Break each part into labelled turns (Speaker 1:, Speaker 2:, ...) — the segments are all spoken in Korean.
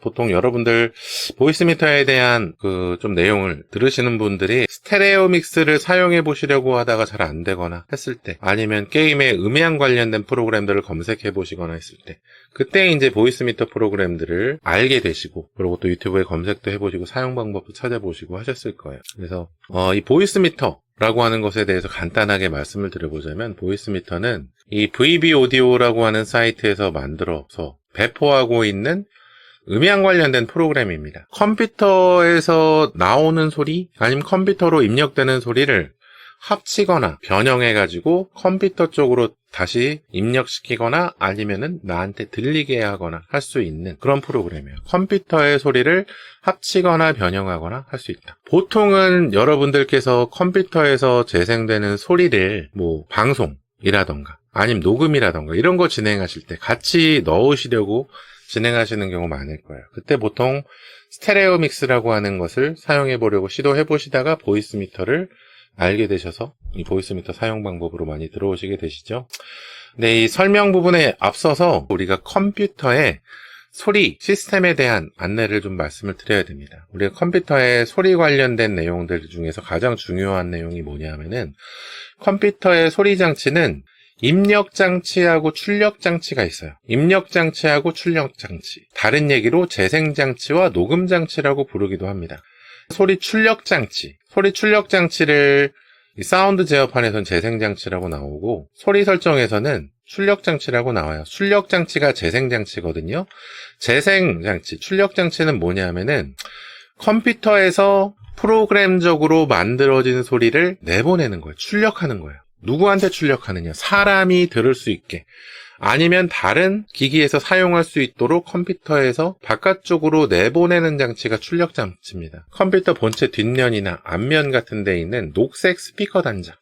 Speaker 1: 보통 여러분들 보이스미터에 대한 좀 내용을 들으시는 분들이 스테레오 믹스를 사용해 보시려고 하다가 잘 안 되거나 했을 때, 아니면 게임의 음향 관련된 프로그램들을 검색해 보시거나 했을 때, 그때 이제 보이스미터 프로그램들을 알게 되시고, 그리고 또 유튜브에 검색도 해보시고 사용 방법도 찾아보시고 하셨을 거예요. 그래서 이 보이스미터 라고 하는 것에 대해서 간단하게 말씀을 드려보자면, 보이스미터는 이 VB 오디오라고 하는 사이트에서 만들어서 배포하고 있는 음향 관련된 프로그램입니다. 컴퓨터에서 나오는 소리, 아니면 컴퓨터로 입력되는 소리를 합치거나 변형해가지고 컴퓨터 쪽으로 다시 입력시키거나 아니면은 나한테 들리게 하거나 할 수 있는 그런 프로그램이에요. 컴퓨터의 소리를 합치거나 변형하거나 할 수 있다. 보통은 여러분들께서 컴퓨터에서 재생되는 소리를 방송이라던가 아니면 녹음이라던가 이런 거 진행하실 때 같이 넣으시려고 진행하시는 경우 많을 거예요. 그때 보통 스테레오 믹스라고 하는 것을 사용해 보려고 시도해 보시다가 보이스미터를 알게 되셔서 이 보이스미터 사용 방법으로 많이 들어오시게 되시죠. 네, 이 설명 부분에 앞서서 우리가 컴퓨터의 소리 시스템에 대한 안내를 좀 말씀을 드려야 됩니다. 우리가 컴퓨터의 소리 관련된 내용들 중에서 가장 중요한 내용이 뭐냐면은, 컴퓨터의 소리 장치는 입력 장치하고 출력 장치가 있어요. 입력 장치하고 출력 장치. 다른 얘기로 재생 장치와 녹음 장치라고 부르기도 합니다. 소리 출력 장치를 이 사운드 제어판에서는 재생 장치라고 나오고, 소리 설정에서는 출력 장치라고 나와요. 출력 장치가 재생 장치거든요. 재생 장치, 출력 장치는 뭐냐면은 컴퓨터에서 프로그램적으로 만들어진 소리를 내보내는 거예요. 출력하는 거예요. 누구한테 출력하느냐? 사람이 들을 수 있게, 아니면 다른 기기에서 사용할 수 있도록 컴퓨터에서 바깥쪽으로 내보내는 장치가 출력 장치입니다. 컴퓨터 본체 뒷면이나 앞면 같은 데 있는 녹색 스피커 단자,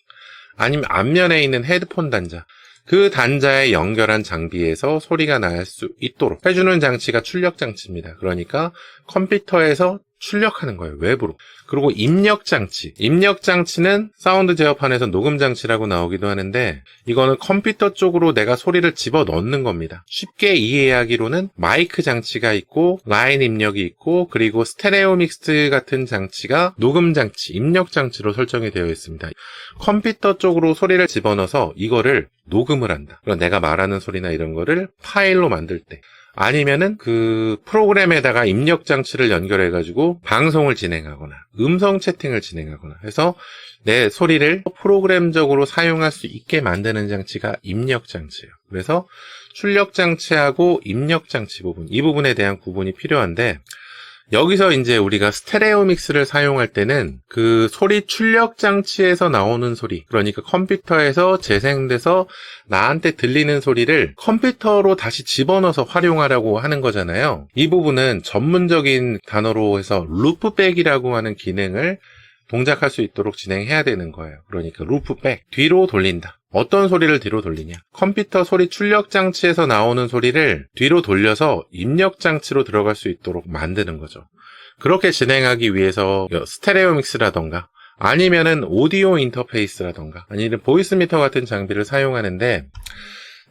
Speaker 1: 아니면 앞면에 있는 헤드폰 단자, 그 단자에 연결한 장비에서 소리가 날 수 있도록 해주는 장치가 출력 장치입니다. 그러니까 컴퓨터에서 출력하는 거예요, 외부로. 그리고 입력 장치는 사운드 제어판에서 녹음 장치라고 나오기도 하는데, 이거는 컴퓨터 쪽으로 내가 소리를 집어 넣는 겁니다. 쉽게 이해하기로는 마이크 장치가 있고 라인 입력이 있고, 그리고 스테레오 믹스 같은 장치가 녹음 장치, 입력 장치로 설정이 되어 있습니다. 컴퓨터 쪽으로 소리를 집어넣어서 이거를 녹음을 한다. 그럼 내가 말하는 소리나 이런 거를 파일로 만들 때, 아니면은 그 프로그램에다가 입력 장치를 연결해가지고 방송을 진행하거나 음성 채팅을 진행하거나 해서 내 소리를 프로그램적으로 사용할 수 있게 만드는 장치가 입력 장치예요. 그래서 출력 장치하고 입력 장치 부분, 이 부분에 대한 구분이 필요한데, 여기서 이제 우리가 스테레오 믹스를 사용할 때는 그 소리 출력 장치에서 나오는 소리, 그러니까 컴퓨터에서 재생돼서 나한테 들리는 소리를 컴퓨터로 다시 집어넣어서 활용하려고 하는 거잖아요. 이 부분은 전문적인 단어로 해서 루프백이라고 하는 기능을 동작할 수 있도록 진행해야 되는 거예요. 그러니까 루프백, 뒤로 돌린다. 어떤 소리를 뒤로 돌리냐? 컴퓨터 소리 출력 장치에서 나오는 소리를 뒤로 돌려서 입력 장치로 들어갈 수 있도록 만드는 거죠. 그렇게 진행하기 위해서 스테레오 믹스라던가 아니면은 오디오 인터페이스라던가 아니면 보이스미터 같은 장비를 사용하는데,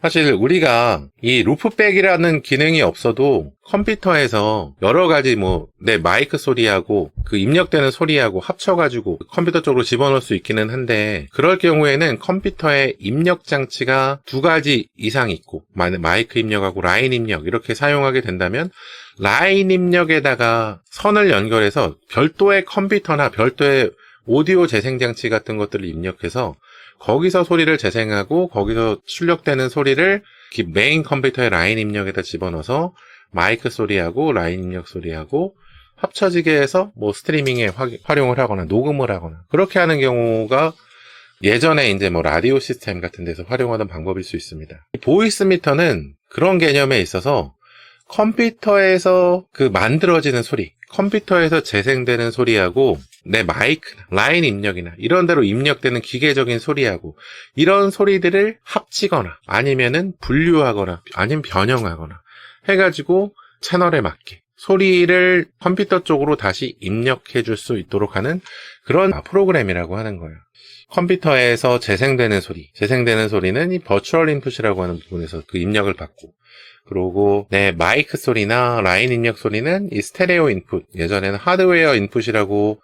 Speaker 1: 사실 우리가 이 루프백이라는 기능이 없어도 컴퓨터에서 여러 가지 내 마이크 소리하고 그 입력되는 소리하고 합쳐가지고 컴퓨터 쪽으로 집어넣을 수 있기는 한데, 그럴 경우에는 컴퓨터에 입력 장치가 2가지 이상 있고, 마이크 입력하고 라인 입력 이렇게 사용하게 된다면, 라인 입력에다가 선을 연결해서 별도의 컴퓨터나 별도의 오디오 재생 장치 같은 것들을 입력해서 거기서 소리를 재생하고 거기서 출력되는 소리를 메인 컴퓨터의 라인 입력에다 집어넣어서 마이크 소리하고 라인 입력 소리하고 합쳐지게 해서 스트리밍에 활용을 하거나 녹음을 하거나 그렇게 하는 경우가 예전에 이제 라디오 시스템 같은 데서 활용하던 방법일 수 있습니다. 보이스미터는 그런 개념에 있어서 컴퓨터에서 만들어지는 소리, 컴퓨터에서 재생되는 소리하고 내 마이크, 라인 입력이나 이런 데로 입력되는 기계적인 소리하고 이런 소리들을 합치거나 아니면은 분류하거나 아니면 변형하거나 해가지고 채널에 맞게 소리를 컴퓨터 쪽으로 다시 입력해 줄 수 있도록 하는 그런 프로그램이라고 하는 거예요. 컴퓨터에서 재생되는 소리는 이 버추얼 인풋이라고 하는 부분에서 그 입력을 받고, 그리고 내 마이크 소리나 라인 입력 소리는 이 스테레오 인풋, 예전에는 하드웨어 인풋이라고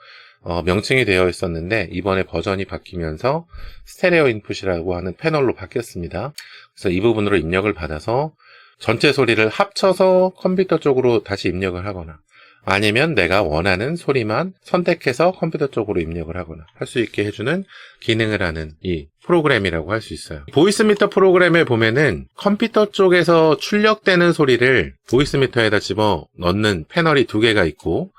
Speaker 1: 명칭이 되어 있었는데 이번에 버전이 바뀌면서 스테레오 인풋이라고 하는 패널로 바뀌었습니다. 그래서 이 부분으로 입력을 받아서 전체 소리를 합쳐서 컴퓨터 쪽으로 다시 입력을 하거나 아니면 내가 원하는 소리만 선택해서 컴퓨터 쪽으로 입력을 하거나 할 수 있게 해주는 기능을 하는 이 프로그램이라고 할 수 있어요. 보이스미터 프로그램에 보면은 컴퓨터 쪽에서 출력되는 소리를 보이스미터에다 집어 넣는 패널이 2개가 있고,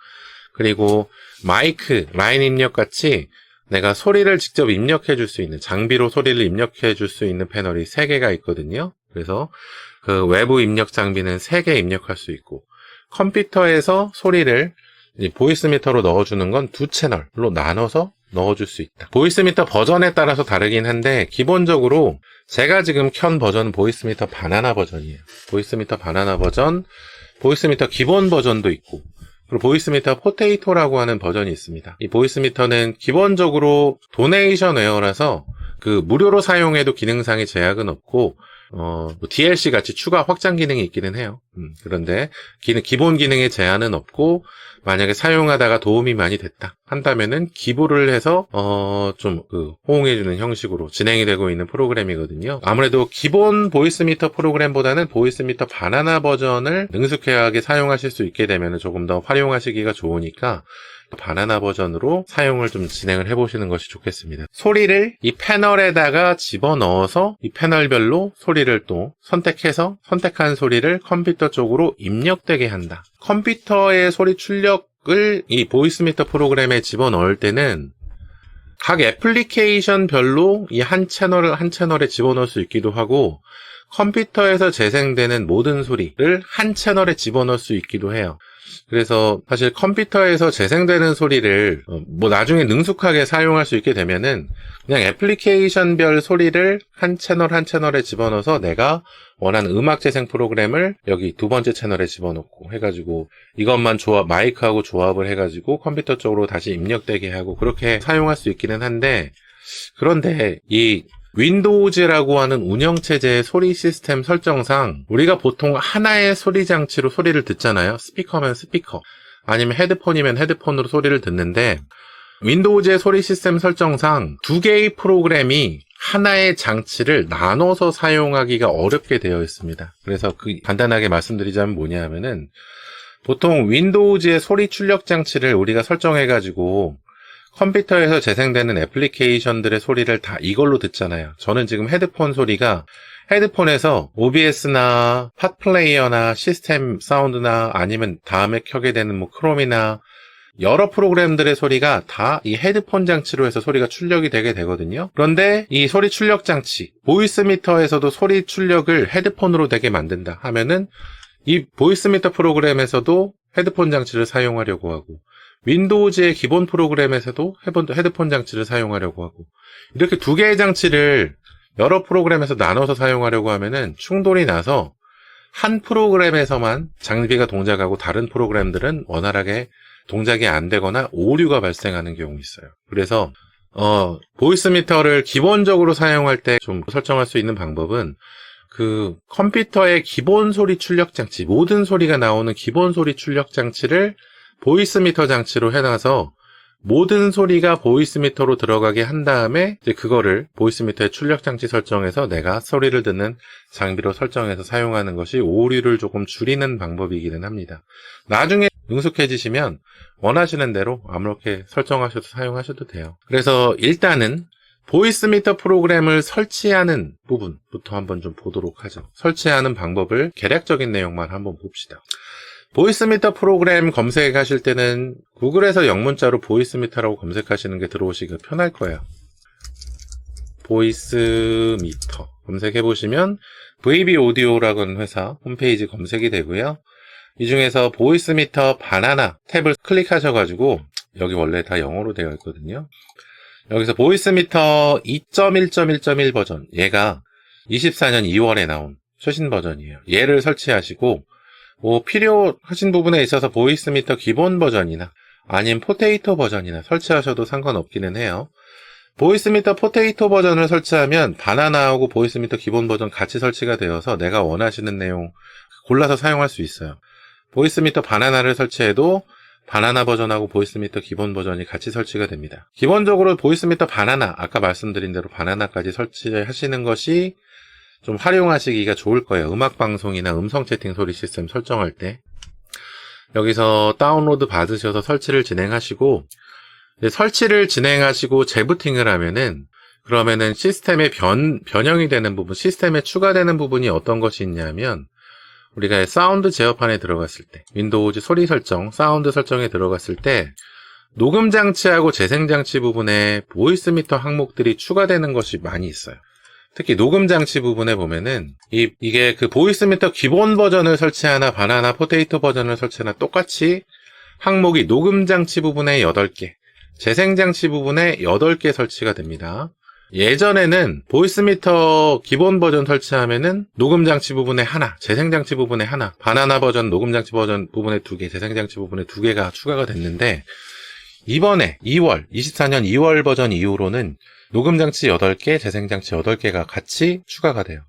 Speaker 1: 그리고 마이크, 라인 입력 같이 내가 소리를 직접 입력해 줄 수 있는, 장비로 소리를 입력해 줄 수 있는 패널이 3개가 있거든요. 그래서 그 외부 입력 장비는 3개 입력할 수 있고, 컴퓨터에서 소리를 보이스미터로 넣어주는 건 2채널로 나눠서 넣어줄 수 있다. 보이스미터 버전에 따라서 다르긴 한데 기본적으로 제가 지금 켠 버전은 보이스미터 바나나 버전이에요. 보이스미터 바나나 버전, 보이스미터 기본 버전도 있고, 그리고 보이스미터 포테이토라고 하는 버전이 있습니다. 이 보이스미터는 기본적으로 도네이션 웨어라서 그 무료로 사용해도 기능상의 제약은 없고, DLC 같이 추가 확장 기능이 있기는 해요. 그런데 기본 기능의 제한은 없고, 만약에 사용하다가 도움이 많이 됐다 한다면은 기부를 해서 좀 호응해주는 형식으로 진행이 되고 있는 프로그램이거든요. 아무래도 기본 보이스미터 프로그램보다는 보이스미터 바나나 버전을 능숙하게 사용하실 수 있게 되면 조금 더 활용하시기가 좋으니까 바나나 버전으로 사용을 좀 진행을 해보시는 것이 좋겠습니다. 소리를 이 패널에다가 집어넣어서 이 패널별로 소리를 또 선택해서 선택한 소리를 컴퓨터 쪽으로 입력되게 한다. 컴퓨터의 소리 출력을 이 보이스미터 프로그램에 집어넣을 때는 각 애플리케이션별로 이 한 채널에 집어넣을 수 있기도 하고, 컴퓨터에서 재생되는 모든 소리를 한 채널에 집어넣을 수 있기도 해요. 그래서 사실 컴퓨터에서 재생되는 소리를 나중에 능숙하게 사용할 수 있게 되면은 그냥 애플리케이션별 소리를 한 채널에 집어넣어서 내가 원하는 음악 재생 프로그램을 여기 2번째 채널에 집어넣고 해가지고 이것만 마이크하고 조합을 해가지고 컴퓨터 쪽으로 다시 입력되게 하고 그렇게 사용할 수 있기는 한데, 그런데 이 윈도우즈라고 하는 운영체제의 소리 시스템 설정상 우리가 보통 하나의 소리 장치로 소리를 듣잖아요. 스피커면 스피커, 아니면 헤드폰이면 헤드폰으로 소리를 듣는데, 윈도우즈의 소리 시스템 설정상 2개의 프로그램이 하나의 장치를 나눠서 사용하기가 어렵게 되어 있습니다. 그래서 간단하게 말씀드리자면 뭐냐면은, 보통 윈도우즈의 소리 출력 장치를 우리가 설정해가지고 컴퓨터에서 재생되는 애플리케이션들의 소리를 다 이걸로 듣잖아요. 저는 지금 헤드폰 소리가 헤드폰에서 OBS나 팟플레이어나 시스템 사운드나 아니면 다음에 켜게 되는 크롬이나 여러 프로그램들의 소리가 다 이 헤드폰 장치로 해서 소리가 출력이 되게 되거든요. 그런데 이 소리 출력 장치, 보이스미터에서도 소리 출력을 헤드폰으로 되게 만든다 하면은 이 보이스미터 프로그램에서도 헤드폰 장치를 사용하려고 하고, 윈도우즈의 기본 프로그램에서도 헤드폰 장치를 사용하려고 하고, 이렇게 2개의 장치를 여러 프로그램에서 나눠서 사용하려고 하면은 충돌이 나서 한 프로그램에서만 장비가 동작하고 다른 프로그램들은 원활하게 동작이 안 되거나 오류가 발생하는 경우 있어요. 그래서 보이스미터를 기본적으로 사용할 때 좀 설정할 수 있는 방법은 그 컴퓨터의 기본 소리 출력 장치, 모든 소리가 나오는 기본 소리 출력 장치를 보이스미터 장치로 해놔서 모든 소리가 보이스미터로 들어가게 한 다음에 이제 그거를 보이스미터의 출력 장치 설정해서 내가 소리를 듣는 장비로 설정해서 사용하는 것이 오류를 조금 줄이는 방법이기는 합니다. 나중에 능숙해지시면 원하시는 대로 아무렇게 설정하셔도 사용하셔도 돼요. 그래서 일단은 보이스미터 프로그램을 설치하는 부분부터 한번 좀 보도록 하죠. 설치하는 방법을 개략적인 내용만 한번 봅시다. 보이스미터 프로그램 검색하실 때는 구글에서 영문자로 보이스미터라고 검색하시는 게 들어오시기가 편할 거예요. 보이스미터 검색해보시면 VB 오디오라고 하는 회사 홈페이지 검색이 되고요. 이 중에서 보이스미터 바나나 탭을 클릭하셔가지고 여기 원래 다 영어로 되어 있거든요. 여기서 보이스미터 2.1.1.1 버전, 얘가 24년 2월에 나온 최신 버전이에요. 얘를 설치하시고 필요하신 부분에 있어서 보이스미터 기본 버전이나 아니면 포테이토 버전이나 설치하셔도 상관없기는 해요. 보이스미터 포테이토 버전을 설치하면 바나나하고 보이스미터 기본 버전 같이 설치가 되어서 내가 원하시는 내용 골라서 사용할 수 있어요. 보이스미터 바나나를 설치해도 바나나 버전하고 보이스미터 기본 버전이 같이 설치가 됩니다. 기본적으로 보이스미터 바나나, 아까 말씀드린 대로 바나나까지 설치하시는 것이 좀 활용하시기가 좋을 거예요. 음악방송이나 음성 채팅 소리 시스템 설정할 때. 여기서 다운로드 받으셔서 설치를 진행하시고, 설치를 진행하시고 재부팅을 하면은, 그러면은 시스템에 변형이 되는 부분, 시스템에 추가되는 부분이 어떤 것이 있냐면, 우리가 사운드 제어판에 들어갔을 때, 윈도우즈 소리 설정, 사운드 설정에 들어갔을 때, 녹음 장치하고 재생 장치 부분에 보이스 미터 항목들이 추가되는 것이 많이 있어요. 특히 녹음 장치 부분에 보면은, 이게 그 보이스 미터 기본 버전을 설치하나, 바나나 포테이토 버전을 설치하나 똑같이 항목이 녹음 장치 부분에 8개, 재생 장치 부분에 8개 설치가 됩니다. 예전에는 보이스미터 기본 버전 설치하면은 녹음 장치 부분에 하나, 재생 장치 부분에 하나, 바나나 버전 녹음 장치 버전 부분에 2개, 재생 장치 부분에 2개가 추가가 됐는데, 이번에 24년 2월 버전 이후로는 녹음 장치 8개, 재생 장치 8개가 같이 추가가 돼요.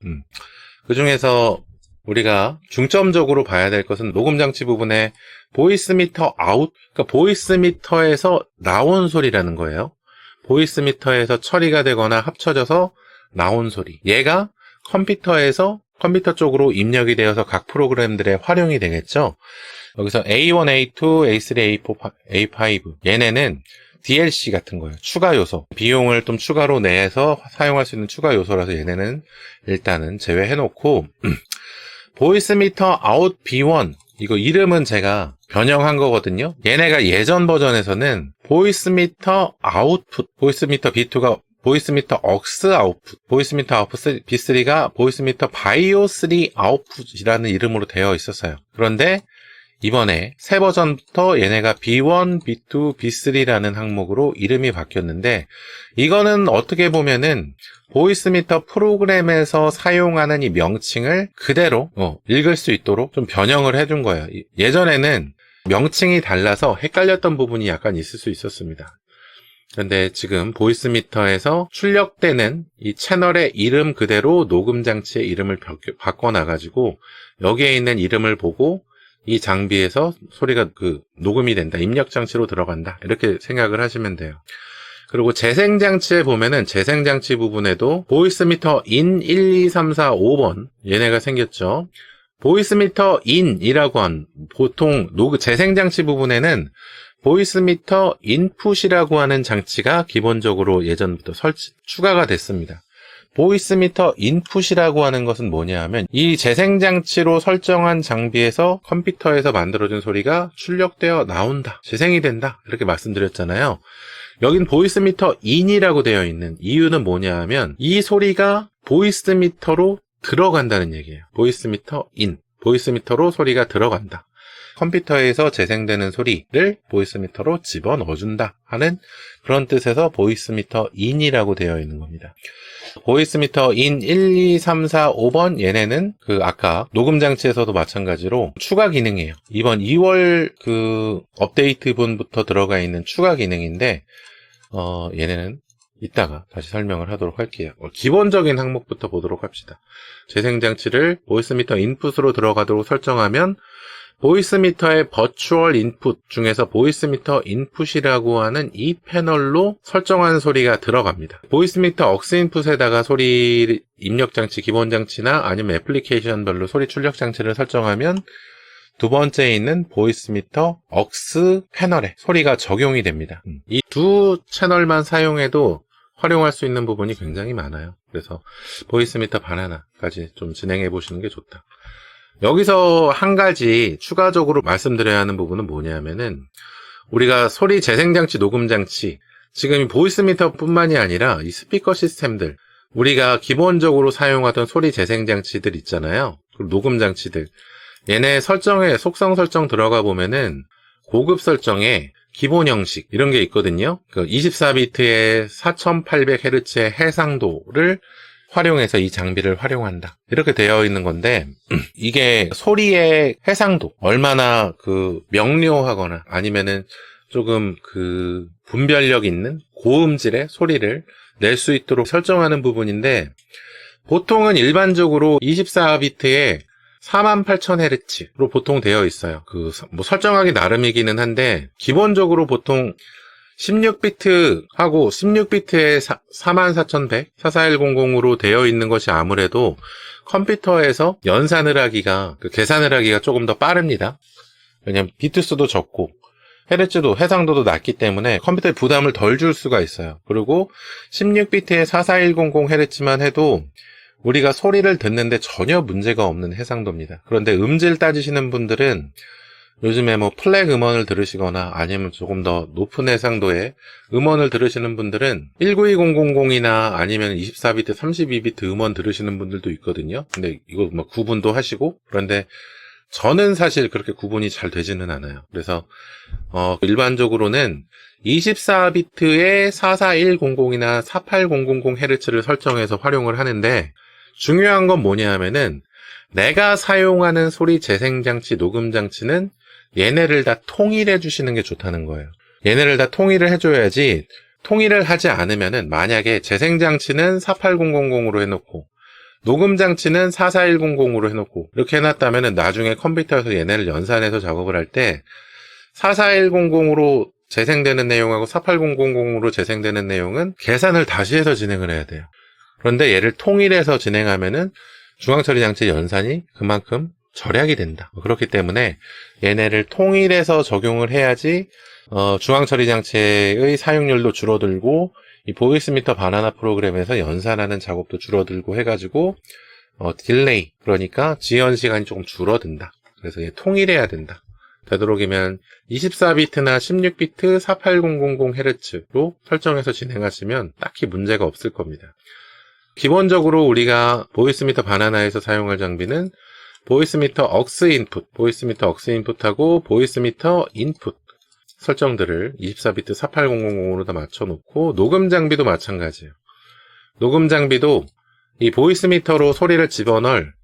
Speaker 1: 그 중에서 우리가 중점적으로 봐야 될 것은 녹음 장치 부분에 보이스미터 아웃, 그러니까 보이스미터에서 나온 소리라는 거예요. 보이스미터에서 처리가 되거나 합쳐져서 나온 소리. 얘가 컴퓨터 쪽으로 입력이 되어서 각 프로그램들에 활용이 되겠죠. 여기서 A1, A2, A3, A4, A5 얘네는 DLC 같은 거예요. 추가 요소. 비용을 좀 추가로 내서 사용할 수 있는 추가 요소라서 얘네는 일단은 제외해놓고 보이스미터 아웃 B1 이거 이름은 제가 변형한 거거든요. 얘네가 예전 버전에서는 보이스미터 아웃풋, 보이스미터 B2가 보이스미터 억스 아웃풋, 보이스미터 아웃풋 B3가 보이스미터 바이오 3 아웃풋이라는 이름으로 되어 있었어요. 그런데 이번에 새 버전부터 얘네가 B1, B2, B3라는 항목으로 이름이 바뀌었는데, 이거는 어떻게 보면은 보이스미터 프로그램에서 사용하는 이 명칭을 그대로 읽을 수 있도록 좀 변형을 해준 거예요. 예전에는 명칭이 달라서 헷갈렸던 부분이 약간 있을 수 있었습니다. 그런데 지금 보이스미터에서 출력되는 이 채널의 이름 그대로 녹음 장치의 이름을 바꿔놔가지고 여기에 있는 이름을 보고 이 장비에서 소리가 녹음이 된다, 입력 장치로 들어간다, 이렇게 생각을 하시면 돼요. 그리고 재생 장치에 보면은 재생 장치 부분에도 보이스미터 인 1, 2, 3, 4, 5번 얘네가 생겼죠. 보이스미터 인이라고 한 보통 재생 장치 부분에는 보이스미터 인풋이라고 하는 장치가 기본적으로 예전부터 추가가 됐습니다. 보이스미터 인풋이라고 하는 것은 뭐냐 하면 이 재생장치로 설정한 장비에서 컴퓨터에서 만들어진 소리가 출력되어 나온다, 재생이 된다, 이렇게 말씀드렸잖아요. 여긴 보이스미터 인이라고 되어 있는 이유는 뭐냐 하면 이 소리가 보이스미터로 들어간다는 얘기예요. 보이스미터 인, 보이스미터로 소리가 들어간다. 컴퓨터에서 재생되는 소리를 보이스미터로 집어넣어준다 하는 그런 뜻에서 보이스미터 인이라고 되어 있는 겁니다. 보이스미터 인 1, 2, 3, 4, 5번 얘네는 아까 녹음 장치에서도 마찬가지로 추가 기능이에요. 이번 2월 업데이트분부터 들어가 있는 추가 기능인데 얘네는 이따가 다시 설명을 하도록 할게요. 기본적인 항목부터 보도록 합시다. 재생장치를 보이스미터 인풋으로 들어가도록 설정하면 보이스미터의 버추얼 인풋 중에서 보이스미터 인풋이라고 하는 이 패널로 설정한 소리가 들어갑니다. 보이스미터 억스 인풋에다가 소리 입력장치, 기본장치나 아니면 애플리케이션별로 소리 출력장치를 설정하면 두 번째에 있는 보이스미터 억스 패널에 소리가 적용이 됩니다. 이 두 채널만 사용해도 활용할 수 있는 부분이 굉장히 많아요. 그래서 보이스미터 바나나까지 좀 진행해 보시는 게 좋다. 여기서 한 가지 추가적으로 말씀드려야 하는 부분은 뭐냐면은 우리가 소리 재생장치, 녹음장치, 지금 이 보이스미터 뿐만이 아니라 이 스피커 시스템들, 우리가 기본적으로 사용하던 소리 재생장치들 있잖아요. 그리고 녹음장치들, 얘네 속성 설정 들어가 보면은 고급 설정에 기본 형식 이런 게 있거든요. 24비트의 4800Hz의 해상도를 활용해서 이 장비를 활용한다, 이렇게 되어 있는 건데, 이게 소리의 해상도, 얼마나 명료하거나 아니면은 조금 분별력 있는 고음질의 소리를 낼 수 있도록 설정하는 부분인데, 보통은 일반적으로 24비트의 48000Hz로 보통 되어 있어요. 설정하기 나름이기는 한데, 기본적으로 보통 16비트하고 16비트에 44100, 44100으로 되어 있는 것이 아무래도 컴퓨터에서 연산을 하기가, 계산을 하기가 조금 더 빠릅니다. 왜냐면 비트수도 적고, 헤르츠도 해상도도 낮기 때문에 컴퓨터에 부담을 덜 줄 수가 있어요. 그리고 16비트에 44100Hz만 해도 우리가 소리를 듣는데 전혀 문제가 없는 해상도입니다. 그런데 음질 따지시는 분들은 요즘에 플렉 음원을 들으시거나 아니면 조금 더 높은 해상도의 음원을 들으시는 분들은 192000이나 아니면 24비트, 32비트 음원 들으시는 분들도 있거든요. 근데 이거 구분도 하시고, 그런데 저는 사실 그렇게 구분이 잘 되지는 않아요. 그래서 일반적으로는 24비트에 44100이나 48000Hz를 설정해서 활용을 하는데, 중요한 건 뭐냐 하면은 내가 사용하는 소리 재생장치, 녹음장치는 얘네를 다 통일해 주시는 게 좋다는 거예요. 얘네를 다 통일을 해줘야지, 통일을 하지 않으면은 만약에 재생장치는 48000으로 해놓고 녹음장치는 44100으로 해놓고 이렇게 해놨다면은 나중에 컴퓨터에서 얘네를 연산해서 작업을 할 때 44100으로 재생되는 내용하고 48000으로 재생되는 내용은 계산을 다시 해서 진행을 해야 돼요. 그런데 얘를 통일해서 진행하면은 중앙처리 장치 연산이 그만큼 절약이 된다. 그렇기 때문에 얘네를 통일해서 적용을 해야지 중앙처리 장치의 사용률도 줄어들고 이 보이스미터 바나나 프로그램에서 연산하는 작업도 줄어들고 해가지고 딜레이, 그러니까 지연 시간이 조금 줄어든다. 그래서 얘 통일해야 된다. 되도록이면 24비트나 16비트 48000Hz로 설정해서 진행하시면 딱히 문제가 없을 겁니다. 기본적으로 우리가 보이스미터 바나나에서 사용할 장비는 보이스미터 억스 인풋, 보이스미터 억스 인풋하고 보이스미터 인풋 설정들을 24비트 48000으로 다 맞춰놓고, 녹음 장비도 마찬가지예요. 녹음 장비도 이 보이스미터로 소리를 집어넣을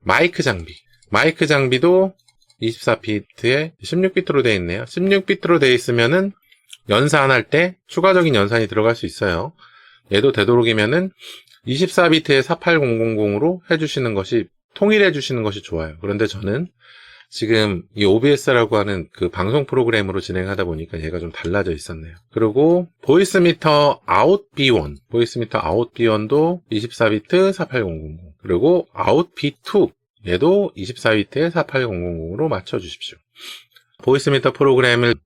Speaker 1: 마이크 장비도 24비트에 16비트로 되어 있네요. 16비트로 되어 있으면은 연산할 때 추가적인 연산이 들어갈 수 있어요. 얘도 되도록이면은 24비트에 48000으로 해주시는 것이, 통일해 주시는 것이 좋아요. 그런데 저는 지금 이 OBS라고 하는 그 방송 프로그램으로 진행하다 보니까 얘가 좀 달라져 있었네요. 그리고 보이스미터 아웃 B1, 보이스미터 아웃 B1도 24비트 48000, 그리고 아웃 B2, 얘도 24비트에 48000으로 맞춰주십시오. 보이스미터 프로그램을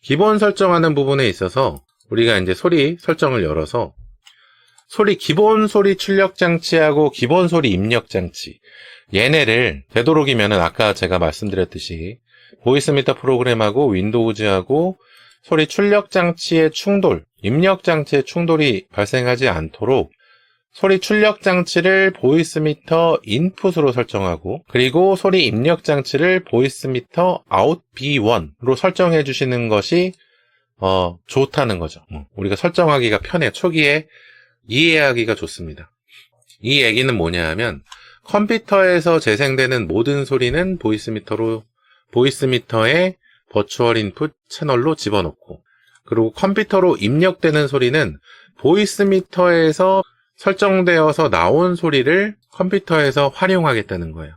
Speaker 1: 기본 설정하는 부분에 있어서 우리가 이제 소리 설정을 열어서 기본 소리 출력 장치하고 기본 소리 입력 장치, 얘네를 되도록이면은 아까 제가 말씀드렸듯이 보이스미터 프로그램하고 윈도우즈하고 소리 출력 장치의 충돌, 입력 장치의 충돌이 발생하지 않도록 소리 출력 장치를 보이스미터 인풋으로 설정하고, 그리고 소리 입력 장치를 보이스미터 아웃 B1으로 설정해 주시는 것이 좋다는 거죠. 우리가 설정하기가 편해요. 초기에 이해하기가 좋습니다. 이 얘기는 뭐냐 하면, 컴퓨터에서 재생되는 모든 소리는 보이스미터의 버추얼 인풋 채널로 집어넣고, 그리고 컴퓨터로 입력되는 소리는 보이스미터에서 설정되어서 나온 소리를 컴퓨터에서 활용하겠다는 거예요.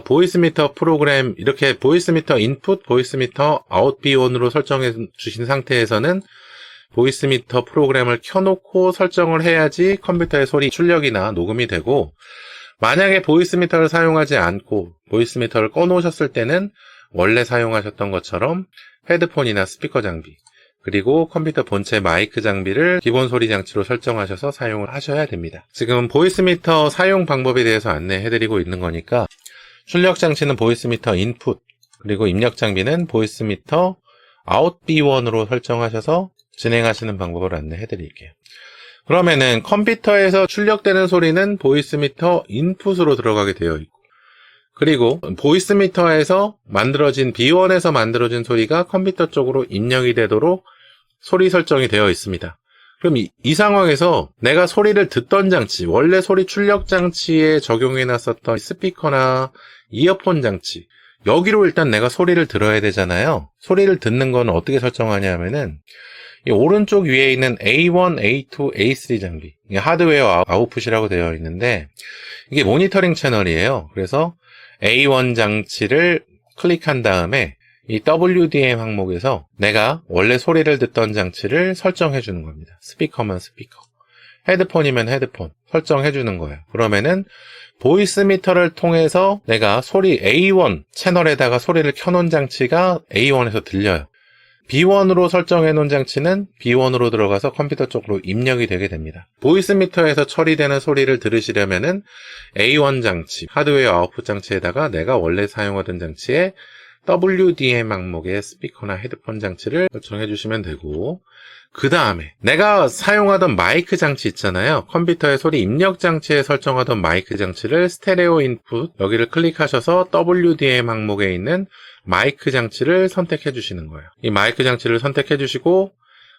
Speaker 1: 보이스미터 프로그램, 이렇게 보이스미터 인풋, 보이스미터 아웃 B1으로 설정해 주신 상태에서는 보이스미터 프로그램을 켜놓고 설정을 해야지 컴퓨터의 소리 출력이나 녹음이 되고, 만약에 보이스미터를 사용하지 않고 보이스미터를 꺼놓으셨을 때는 원래 사용하셨던 것처럼 헤드폰이나 스피커 장비, 그리고 컴퓨터 본체 마이크 장비를 기본 소리 장치로 설정하셔서 사용을 하셔야 됩니다. 지금 보이스미터 사용 방법에 대해서 안내해드리고 있는 거니까, 출력 장치는 보이스미터 인풋, 그리고 입력 장비는 보이스미터 아웃 B1으로 설정하셔서 진행하시는 방법을 안내해드릴게요. 그러면은 컴퓨터에서 출력되는 소리는 보이스미터 인풋으로 들어가게 되어 있고, 그리고 보이스미터에서 만들어진 B1에서 만들어진 소리가 컴퓨터 쪽으로 입력이 되도록 소리 설정이 되어 있습니다. 그럼 이 상황에서 내가 소리를 듣던 장치, 원래 소리 출력 장치에 적용해놨었던 스피커나 이어폰 장치, 여기로 일단 내가 소리를 들어야 되잖아요. 소리를 듣는 건 어떻게 설정하냐 하면은 이 오른쪽 위에 있는 A1, A2, A3 장비, 이게 하드웨어 아웃풋이라고 되어 있는데 이게 모니터링 채널이에요. 그래서 A1 장치를 클릭한 다음에 이 WDM 항목에서 내가 원래 소리를 듣던 장치를 설정해 주는 겁니다. 스피커면 스피커, 헤드폰이면 헤드폰 설정해 주는 거예요. 그러면은 보이스 미터를 통해서 내가 소리 A1 채널에다가 소리를 켜놓은 장치가 A1에서 들려요. B1으로 설정해 놓은 장치는 B1으로 들어가서 컴퓨터 쪽으로 입력이 되게 됩니다. 보이스 미터에서 처리되는 소리를 들으시려면은 A1 장치, 하드웨어 아웃풋 장치에다가 내가 원래 사용하던 장치에 WDM 항목의 스피커나 헤드폰 장치를 설정해 주시면 되고, 그 다음에 내가 사용하던 마이크 장치 있잖아요. 컴퓨터의 소리 입력 장치에 설정하던 마이크 장치를 스테레오 인풋 여기를 클릭하셔서 WDM 항목에 있는 마이크 장치를 선택해 주시는 거예요. 이 마이크 장치를 선택해 주시고,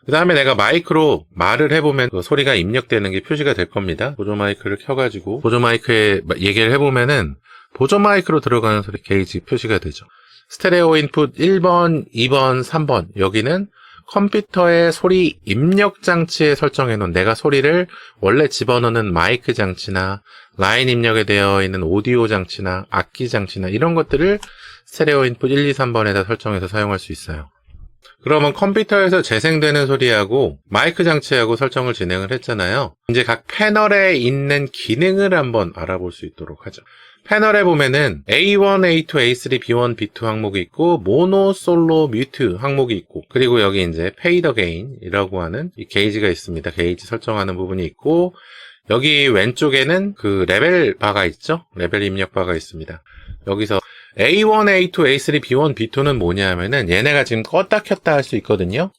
Speaker 1: 그 다음에 내가 마이크로 말을 해보면 그 소리가 입력되는 게 표시가 될 겁니다. 보조 마이크를 켜가지고 보조 마이크에 얘기를 해보면은 보조 마이크로 들어가는 소리 게이지 표시가 되죠. 스테레오 인풋 1번, 2번, 3번 여기는 컴퓨터의 소리 입력 장치에 설정해 놓은 내가 소리를 원래 집어넣는 마이크 장치나 라인 입력에 되어 있는 오디오 장치나 악기 장치나 이런 것들을 스테레오 인풋 1, 2, 3번에다 설정해서 사용할 수 있어요. 그러면 컴퓨터에서 재생되는 소리하고 마이크 장치하고 설정을 진행을 했잖아요. 이제 각 패널에 있는 기능을 한번 알아볼 수 있도록 하죠. 패널에 보면은 A1, A2, A3, B1, B2 항목이 있고 모노, 솔로, 뮤트 항목이 있고, 그리고 여기 이제 페이더 게인이라고 하는 이 게이지가 있습니다. 게이지 설정하는 부분이 있고, 여기 왼쪽에는 그 레벨 바가 있죠? 레벨 입력 바가 있습니다. 여기서 A1, A2, A3, B1, B2는 뭐냐 하면은 얘네가 지금 껐다 켰다 할 수 있거든요.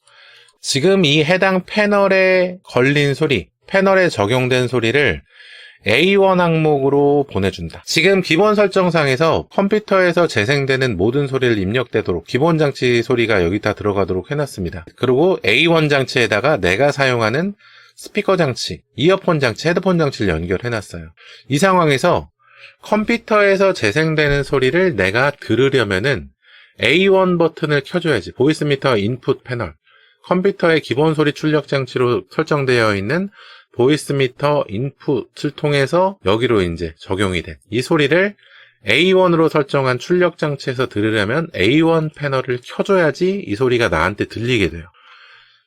Speaker 1: 지금 이 해당 패널에 걸린 소리, 패널에 적용된 소리를 A1 항목으로 보내준다. 지금 기본 설정상에서 컴퓨터에서 재생되는 모든 소리를 입력되도록 기본 장치 소리가 여기 다 들어가도록 해놨습니다. 그리고 A1 장치에다가 내가 사용하는 스피커 장치, 이어폰 장치, 헤드폰 장치를 연결해놨어요. 이 상황에서 컴퓨터에서 재생되는 소리를 내가 들으려면은 A1 버튼을 켜줘야지. 보이스 미터 인풋 패널, 컴퓨터의 기본 소리 출력 장치로 설정되어 있는 보이스 미터 인풋을 통해서 여기로 이제 적용이 된 이 소리를 A1으로 설정한 출력 장치에서 들으려면 A1 패널을 켜줘야지 이 소리가 나한테 들리게 돼요.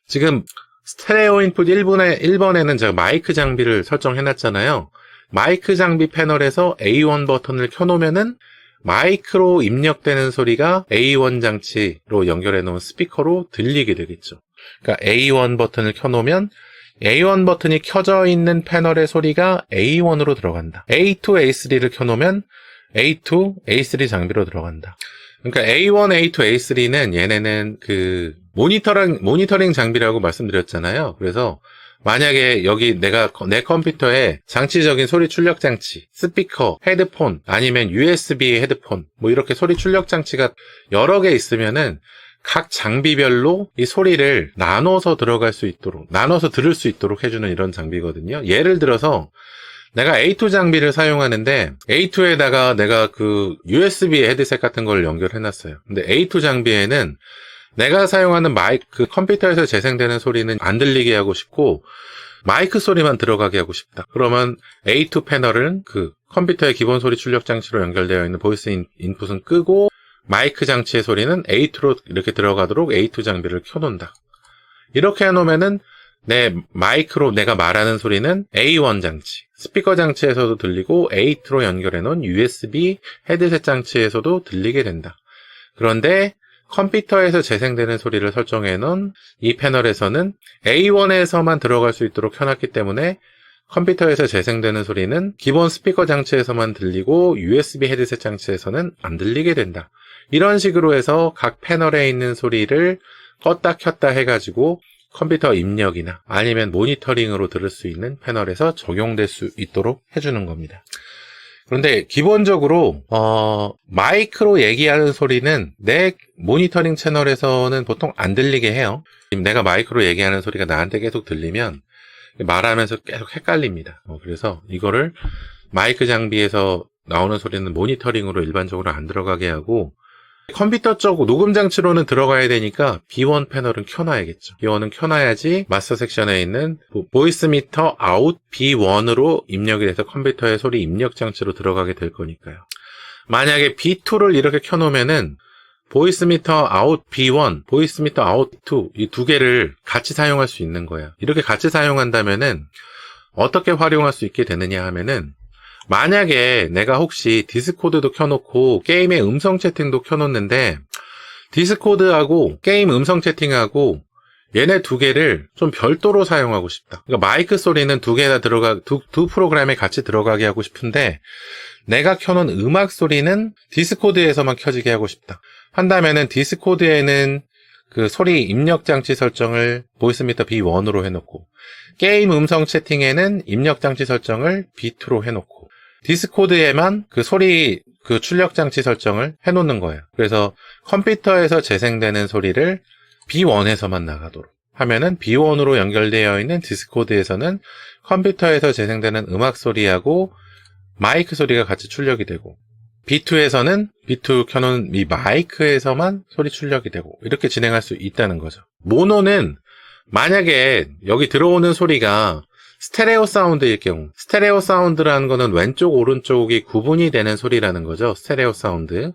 Speaker 1: 지금 스테레오 인풋 1번에는 제가 마이크 장비를 설정해놨잖아요. 마이크 장비 패널에서 A1 버튼을 켜놓으면은 마이크로 입력되는 소리가 A1 장치로 연결해 놓은 스피커로 들리게 되겠죠. 그러니까 A1 버튼을 켜놓으면 A1 버튼이 켜져 있는 패널의 소리가 A1으로 들어간다. A2, A3를 켜놓으면 A2, A3 장비로 들어간다. 그러니까 A1, A2, A3는 얘네는 그 모니터링 장비라고 말씀드렸잖아요. 그래서 만약에 여기 내가 내 컴퓨터에 장치적인 소리 출력 장치, 스피커, 헤드폰, 아니면 USB 헤드폰, 뭐 이렇게 소리 출력 장치가 여러 개 있으면은 각 장비별로 이 소리를 나눠서 들어갈 수 있도록, 나눠서 들을 수 있도록 해주는 이런 장비거든요. 예를 들어서 내가 A2 장비를 사용하는데 A2에다가 내가 그 USB 헤드셋 같은 걸 연결해놨어요. 근데 A2 장비에는 내가 사용하는 마이크, 컴퓨터에서 재생되는 소리는 안 들리게 하고 싶고 마이크 소리만 들어가게 하고 싶다. 그러면 A2 패널은 그 컴퓨터의 기본 소리 출력 장치로 연결되어 있는 보이스 인풋은 끄고 마이크 장치의 소리는 A2로 이렇게 들어가도록 A2 장비를 켜놓는다. 이렇게 해놓으면은 내 마이크로 내가 말하는 소리는 A1 장치, 스피커 장치에서도 들리고 A2로 연결해놓은 USB 헤드셋 장치에서도 들리게 된다. 그런데 컴퓨터에서 재생되는 소리를 설정해놓은 이 패널에서는 A1에서만 들어갈 수 있도록 켜놨기 때문에 컴퓨터에서 재생되는 소리는 기본 스피커 장치에서만 들리고 USB 헤드셋 장치에서는 안 들리게 된다. 이런 식으로 해서 각 패널에 있는 소리를 껐다 켰다 해가지고 컴퓨터 입력이나 아니면 모니터링으로 들을 수 있는 패널에서 적용될 수 있도록 해주는 겁니다. 그런데 기본적으로 마이크로 얘기하는 소리는 내 모니터링 채널에서는 보통 안 들리게 해요. 내가 마이크로 얘기하는 소리가 나한테 계속 들리면 말하면서 계속 헷갈립니다. 그래서 이거를 마이크 장비에서 나오는 소리는 모니터링으로 일반적으로 안 들어가게 하고 컴퓨터 쪽 녹음 장치로는 들어가야 되니까 B1 패널은 켜놔야겠죠. B1은 켜놔야지 마스터 섹션에 있는 보이스 미터 아웃 B1으로 입력이 돼서 컴퓨터의 소리 입력 장치로 들어가게 될 거니까요. 만약에 B2를 이렇게 켜놓으면은 보이스 미터 아웃 B1, 보이스 미터 아웃 B2 이 두 개를 같이 사용할 수 있는 거야. 이렇게 같이 사용한다면은 어떻게 활용할 수 있게 되느냐 하면은 만약에 내가 혹시 디스코드도 켜놓고 게임의 음성 채팅도 켜놓는데 디스코드하고 게임 음성 채팅하고 얘네 두 개를 좀 별도로 사용하고 싶다. 그러니까 마이크 소리는 두 개나 두 프로그램에 같이 들어가게 하고 싶은데 내가 켜놓은 음악 소리는 디스코드에서만 켜지게 하고 싶다. 한다면은 디스코드에는 그 소리 입력 장치 설정을 보이스 미터 B1으로 해놓고 게임 음성 채팅에는 입력 장치 설정을 B2로 해놓고 디스코드에만 그 소리 그 출력 장치 설정을 해놓는 거예요. 그래서 컴퓨터에서 재생되는 소리를 B1에서만 나가도록 하면은 B1으로 연결되어 있는 디스코드에서는 컴퓨터에서 재생되는 음악 소리하고 마이크 소리가 같이 출력이 되고 B2에서는 B2 켜놓은 이 마이크에서만 소리 출력이 되고 이렇게 진행할 수 있다는 거죠. 모노는 만약에 여기 들어오는 소리가 스테레오 사운드일 경우, 스테레오 사운드라는 거는 왼쪽 오른쪽이 구분이 되는 소리라는 거죠. 스테레오 사운드.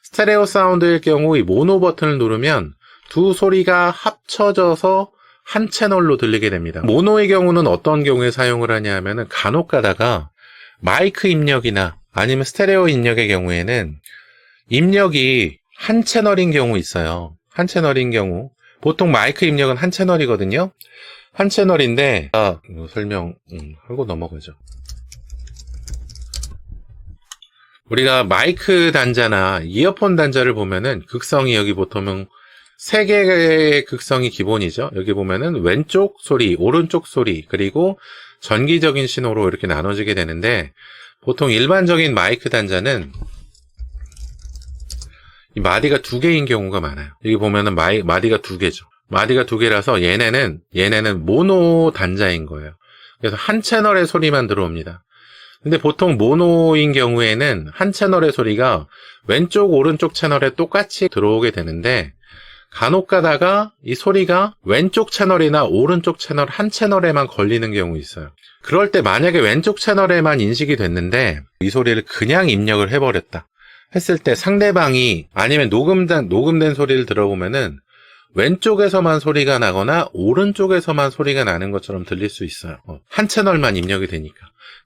Speaker 1: 스테레오 사운드일 경우 이 모노 버튼을 누르면 두 소리가 합쳐져서 한 채널로 들리게 됩니다. 모노의 경우는 어떤 경우에 사용을 하냐 하면은 간혹 가다가 마이크 입력이나 아니면 스테레오 입력의 경우에는 입력이 한 채널인 경우 있어요. 한 채널인 경우. 보통 마이크 입력은 한 채널이거든요. 한 채널인데 설명하고 넘어가죠. 우리가 마이크 단자나 이어폰 단자를 보면은 극성이 여기 보통은 3개의 극성이 기본이죠. 여기 보면은 왼쪽 소리, 오른쪽 소리, 그리고 전기적인 신호로 이렇게 나눠지게 되는데 보통 일반적인 마이크 단자는 이 마디가 2개인 경우가 많아요. 여기 보면은 마디가 2개죠. 마디가 2개라서 얘네는 모노 단자인 거예요. 그래서 한 채널의 소리만 들어옵니다. 근데 보통 모노인 경우에는 한 채널의 소리가 왼쪽 오른쪽 채널에 똑같이 들어오게 되는데 간혹 가다가 이 소리가 왼쪽 채널이나 오른쪽 채널 한 채널에만 걸리는 경우 있어요. 그럴 때 만약에 왼쪽 채널에만 인식이 됐는데 이 소리를 그냥 입력을 해버렸다 했을 때 상대방이 아니면 녹음된 소리를 들어보면은 왼쪽에서만 소리가 나거나 오른쪽에서만 소리가 나는 것처럼 들릴 수 있어요. 한 채널만 입력이 되니까.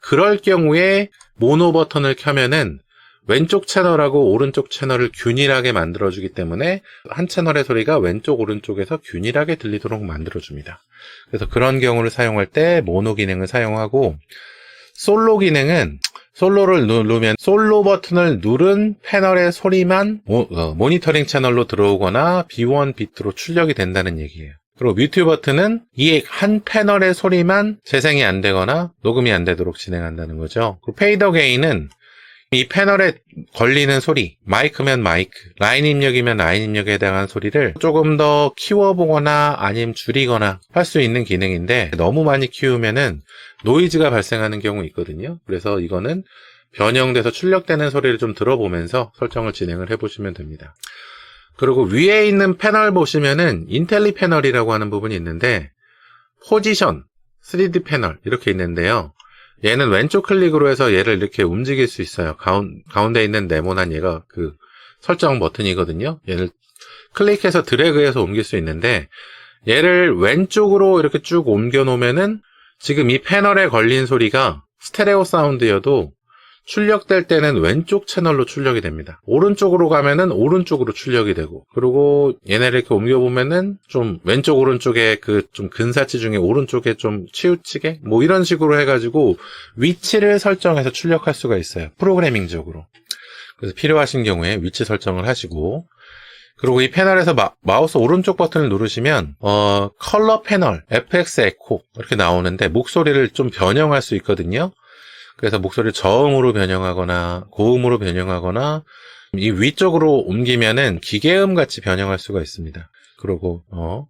Speaker 1: 그럴 경우에 모노 버튼을 켜면은 왼쪽 채널하고 오른쪽 채널을 균일하게 만들어주기 때문에 한 채널의 소리가 왼쪽 오른쪽에서 균일하게 들리도록 만들어줍니다. 그래서 그런 경우를 사용할 때 모노 기능을 사용하고 솔로 기능은 솔로를 누르면 솔로 버튼을 누른 패널의 소리만 모니터링 채널로 들어오거나 B1, B2로 출력이 된다는 얘기예요. 그리고 뮤트 버튼은 이 한 패널의 소리만 재생이 안 되거나 녹음이 안 되도록 진행한다는 거죠. 그리고 페이더 게인은 이 패널에 걸리는 소리, 마이크면 마이크, 라인 입력이면 라인 입력에 해당하는 소리를 조금 더 키워보거나 아니면 줄이거나 할 수 있는 기능인데 너무 많이 키우면은 노이즈가 발생하는 경우 있거든요. 그래서 이거는 변형돼서 출력되는 소리를 좀 들어보면서 설정을 진행을 해보시면 됩니다. 그리고 위에 있는 패널 보시면은 인텔리 패널이라고 하는 부분이 있는데 포지션, 3D 패널 이렇게 있는데요. 얘는 왼쪽 클릭으로 해서 얘를 이렇게 움직일 수 있어요. 가운데 있는 네모난 얘가 그 설정 버튼이거든요. 얘를 클릭해서 드래그해서 옮길 수 있는데 얘를 왼쪽으로 이렇게 쭉 옮겨 놓으면은 지금 이 패널에 걸린 소리가 스테레오 사운드여도 출력될 때는 왼쪽 채널로 출력이 됩니다. 오른쪽으로 가면은 오른쪽으로 출력이 되고, 그리고 얘네를 이렇게 옮겨보면은 좀 왼쪽 오른쪽에 그 좀 근사치 중에 오른쪽에 좀 치우치게 뭐 이런 식으로 해가지고 위치를 설정해서 출력할 수가 있어요. 프로그래밍적으로. 그래서 필요하신 경우에 위치 설정을 하시고, 그리고 이 패널에서 마우스 오른쪽 버튼을 누르시면 컬러 패널, FX 에코 이렇게 나오는데 목소리를 좀 변형할 수 있거든요. 그래서 목소리를 저음으로 변형하거나 고음으로 변형하거나 이 위쪽으로 옮기면은 기계음 같이 변형할 수가 있습니다. 그리고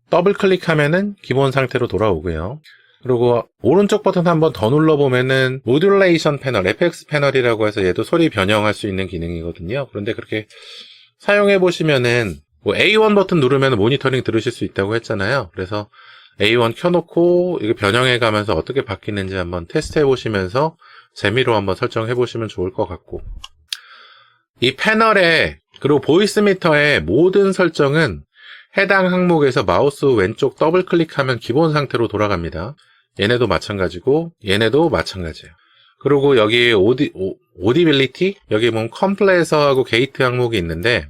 Speaker 1: 더블 클릭하면은 기본 상태로 돌아오고요. 그리고 오른쪽 버튼 한번 더 눌러보면은 모듈레이션 패널, FX 패널이라고 해서 얘도 소리 변형할 수 있는 기능이거든요. 그런데 그렇게 사용해 보시면은 뭐 A1 버튼 누르면 모니터링 들으실 수 있다고 했잖아요. 그래서 A1 켜놓고 이거 변형해 가면서 어떻게 바뀌는지 한번 테스트 해 보시면서 재미로 한번 설정해 보시면 좋을 것 같고, 이 패널에 그리고 보이스 미터의 모든 설정은 해당 항목에서 마우스 왼쪽 더블 클릭하면 기본 상태로 돌아갑니다. 얘네도 마찬가지고 얘네도 마찬가지예요. 그리고 여기 오디빌리티 여기 보면 컴프레서하고 게이트 항목이 있는데,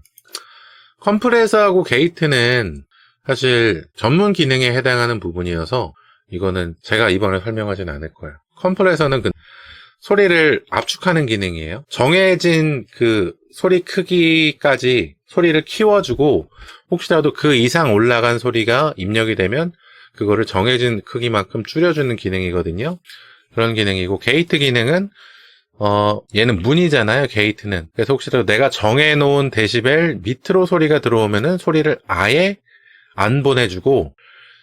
Speaker 1: 컴프레서하고 게이트는 사실 전문 기능에 해당하는 부분이어서 이거는 제가 이번에 설명하진 않을 거예요. 컴프레서는 그 소리를 압축하는 기능이에요. 정해진 그 소리 크기까지 소리를 키워주고 혹시라도 그 이상 올라간 소리가 입력이 되면 그거를 정해진 크기만큼 줄여주는 기능이거든요. 그런 기능이고, 게이트 기능은 얘는 문이잖아요, 게이트는. 그래서 혹시라도 내가 정해놓은 데시벨 밑으로 소리가 들어오면은 소리를 아예 안 보내주고,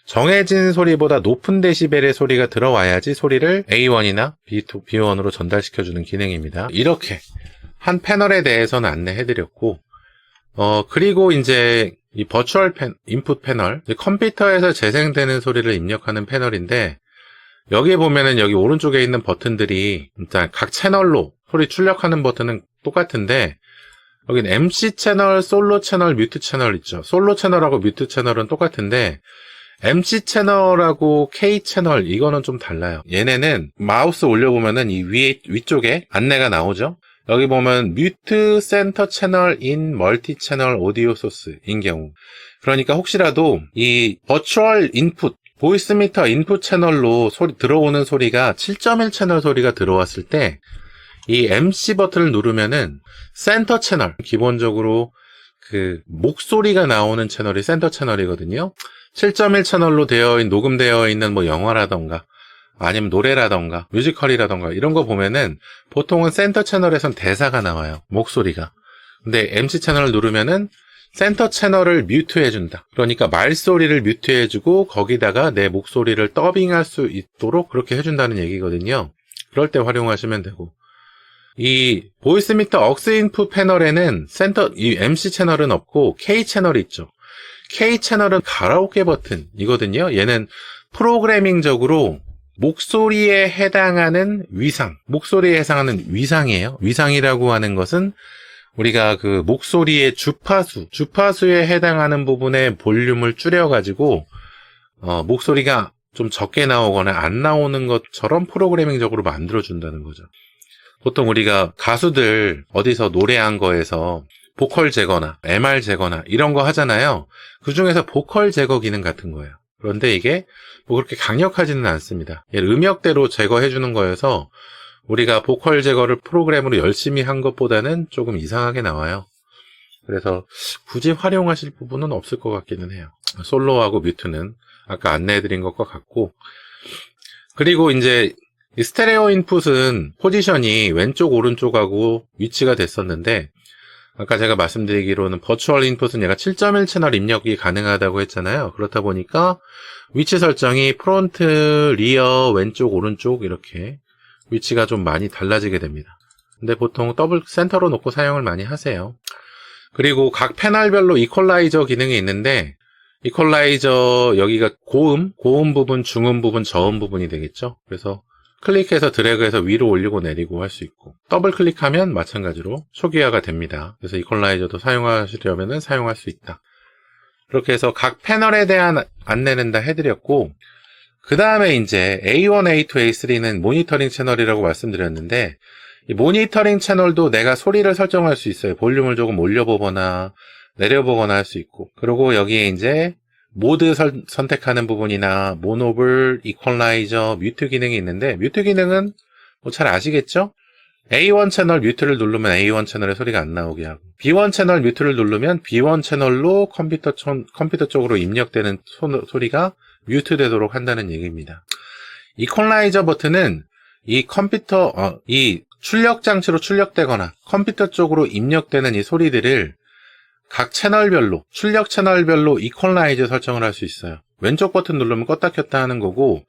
Speaker 1: 정해진 소리보다 높은 데시벨의 소리가 들어와야지 소리를 A1이나 B1으로 전달시켜주는 기능입니다. 이렇게 한 패널에 대해서는 안내해드렸고, 그리고 이제 이 버추얼 인풋 패널, 컴퓨터에서 재생되는 소리를 입력하는 패널인데, 여기 보면은 여기 오른쪽에 있는 버튼들이 일단 각 채널로 소리 출력하는 버튼은 똑같은데, 여기는 MC 채널, 솔로 채널, 뮤트 채널 있죠. 솔로 채널하고 뮤트 채널은 똑같은데 MC 채널하고 K 채널 이거는 좀 달라요. 얘네는 마우스 올려보면은 이 위쪽에 안내가 나오죠. 여기 보면 뮤트 센터 채널 인 멀티 채널 오디오 소스인 경우, 그러니까 혹시라도 이 버추얼 인풋 보이스 미터 인풋 채널로 들어오는 소리가 7.1 채널 소리가 들어왔을 때 이 MC 버튼을 누르면은 센터 채널, 기본적으로 그 목소리가 나오는 채널이 센터 채널이거든요. 7.1 채널로 녹음되어 있는 뭐 영화라던가 아니면 노래라던가 뮤지컬이라던가 이런 거 보면은 보통은 센터 채널에선 대사가 나와요, 목소리가. 근데 MC 채널을 누르면은 센터 채널을 뮤트해준다. 그러니까 말소리를 뮤트해주고 거기다가 내 목소리를 더빙할 수 있도록 그렇게 해준다는 얘기거든요. 그럴 때 활용하시면 되고, 이 보이스 미터 억스 인풋 패널에는 이 MC 채널은 없고 K 채널이 있죠. K 채널은 가라오케 버튼이거든요. 얘는 프로그래밍적으로 목소리에 해당하는 목소리에 해당하는 위상이에요. 위상이라고 하는 것은 우리가 그 목소리의 주파수에 해당하는 부분의 볼륨을 줄여가지고 목소리가 좀 적게 나오거나 안 나오는 것처럼 프로그래밍적으로 만들어준다는 거죠. 보통 우리가 가수들 어디서 노래한 거에서 보컬 제거나 MR 제거나 이런 거 하잖아요. 그 중에서 보컬 제거 기능 같은 거예요. 그런데 이게 뭐 그렇게 강력하지는 않습니다. 얘를 음역대로 제거해주는 거여서 우리가 보컬 제거를 프로그램으로 열심히 한 것보다는 조금 이상하게 나와요. 그래서 굳이 활용하실 부분은 없을 것 같기는 해요. 솔로하고 뮤트는 아까 안내해드린 것과 같고, 그리고 이제 이 스테레오 인풋은 포지션이 왼쪽 오른쪽하고 위치가 됐었는데, 아까 제가 말씀드리기로는 버추얼 인풋은 얘가 7.1 채널 입력이 가능하다고 했잖아요. 그렇다 보니까 위치 설정이 프론트, 리어, 왼쪽, 오른쪽 이렇게 위치가 좀 많이 달라지게 됩니다. 근데 보통 더블 센터로 놓고 사용을 많이 하세요. 그리고 각 패널별로 이퀄라이저 기능이 있는데, 이퀄라이저 여기가 고음 부분, 중음 부분, 저음 부분이 되겠죠. 그래서 클릭해서 드래그해서 위로 올리고 내리고 할 수 있고, 더블 클릭하면 마찬가지로 초기화가 됩니다. 그래서 이퀄라이저도 사용하시려면 사용할 수 있다. 그렇게 해서 각 패널에 대한 안내는 다 해드렸고, 그 다음에 이제 A1, A2, A3는 모니터링 채널이라고 말씀드렸는데, 이 모니터링 채널도 내가 소리를 설정할 수 있어요. 볼륨을 조금 올려보거나 내려보거나 할 수 있고, 그리고 여기에 이제 모드 선택하는 부분이나 모노블, 이퀄라이저, 뮤트 기능이 있는데, 뮤트 기능은 뭐 잘 아시겠죠? A1 채널 뮤트를 누르면 A1 채널의 소리가 안 나오게 하고, B1 채널 뮤트를 누르면 B1 채널로 컴퓨터 쪽으로 입력되는 소리가 뮤트 되도록 한다는 얘기입니다. 이퀄라이저 버튼은 이 이 출력 장치로 출력되거나 컴퓨터 쪽으로 입력되는 이 소리들을 각 채널별로, 출력 채널별로 이퀄라이저 설정을 할 수 있어요. 왼쪽 버튼 누르면 껐다 켰다 하는 거고,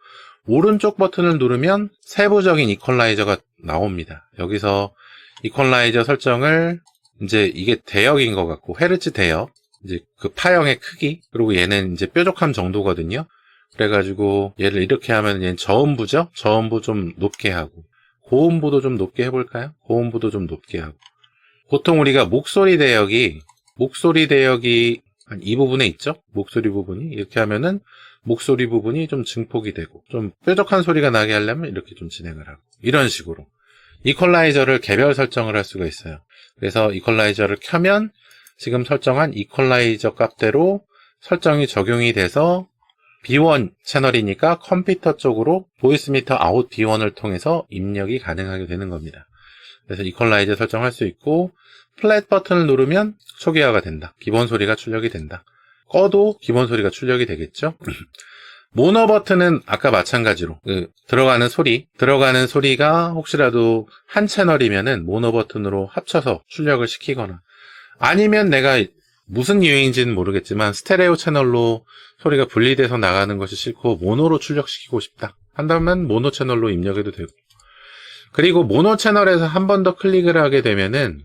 Speaker 1: 오른쪽 버튼을 누르면 세부적인 이퀄라이저가 나옵니다. 여기서 이퀄라이저 설정을, 이제 이게 대역인 것 같고, 헤르츠 대역, 이제 그 파형의 크기, 그리고 얘는 이제 뾰족함 정도거든요. 그래가지고 얘를 이렇게 하면 얘는 저음부죠? 저음부 좀 높게 하고, 고음부도 좀 높게 해볼까요? 고음부도 좀 높게 하고, 보통 우리가 목소리 대역이 한 이 부분에 있죠? 목소리 부분이. 이렇게 하면은 목소리 부분이 좀 증폭이 되고, 좀 뾰족한 소리가 나게 하려면 이렇게 좀 진행을 하고, 이런 식으로. 이퀄라이저를 개별 설정을 할 수가 있어요. 그래서 이퀄라이저를 켜면 지금 설정한 이퀄라이저 값대로 설정이 적용이 돼서 B1 채널이니까 컴퓨터 쪽으로 보이스미터 아웃 B1을 통해서 입력이 가능하게 되는 겁니다. 그래서 이퀄라이저 설정할 수 있고, 플랫 버튼을 누르면 초기화가 된다. 기본 소리가 출력이 된다. 꺼도 기본 소리가 출력이 되겠죠. 모노 버튼은 아까 마찬가지로 들어가는 소리가 혹시라도 한 채널이면은 모노 버튼으로 합쳐서 출력을 시키거나, 아니면 내가 무슨 이유인지는 모르겠지만 스테레오 채널로 소리가 분리돼서 나가는 것이 싫고 모노로 출력시키고 싶다 한다면 모노 채널로 입력해도 되고, 그리고 모노 채널에서 한 번 더 클릭을 하게 되면은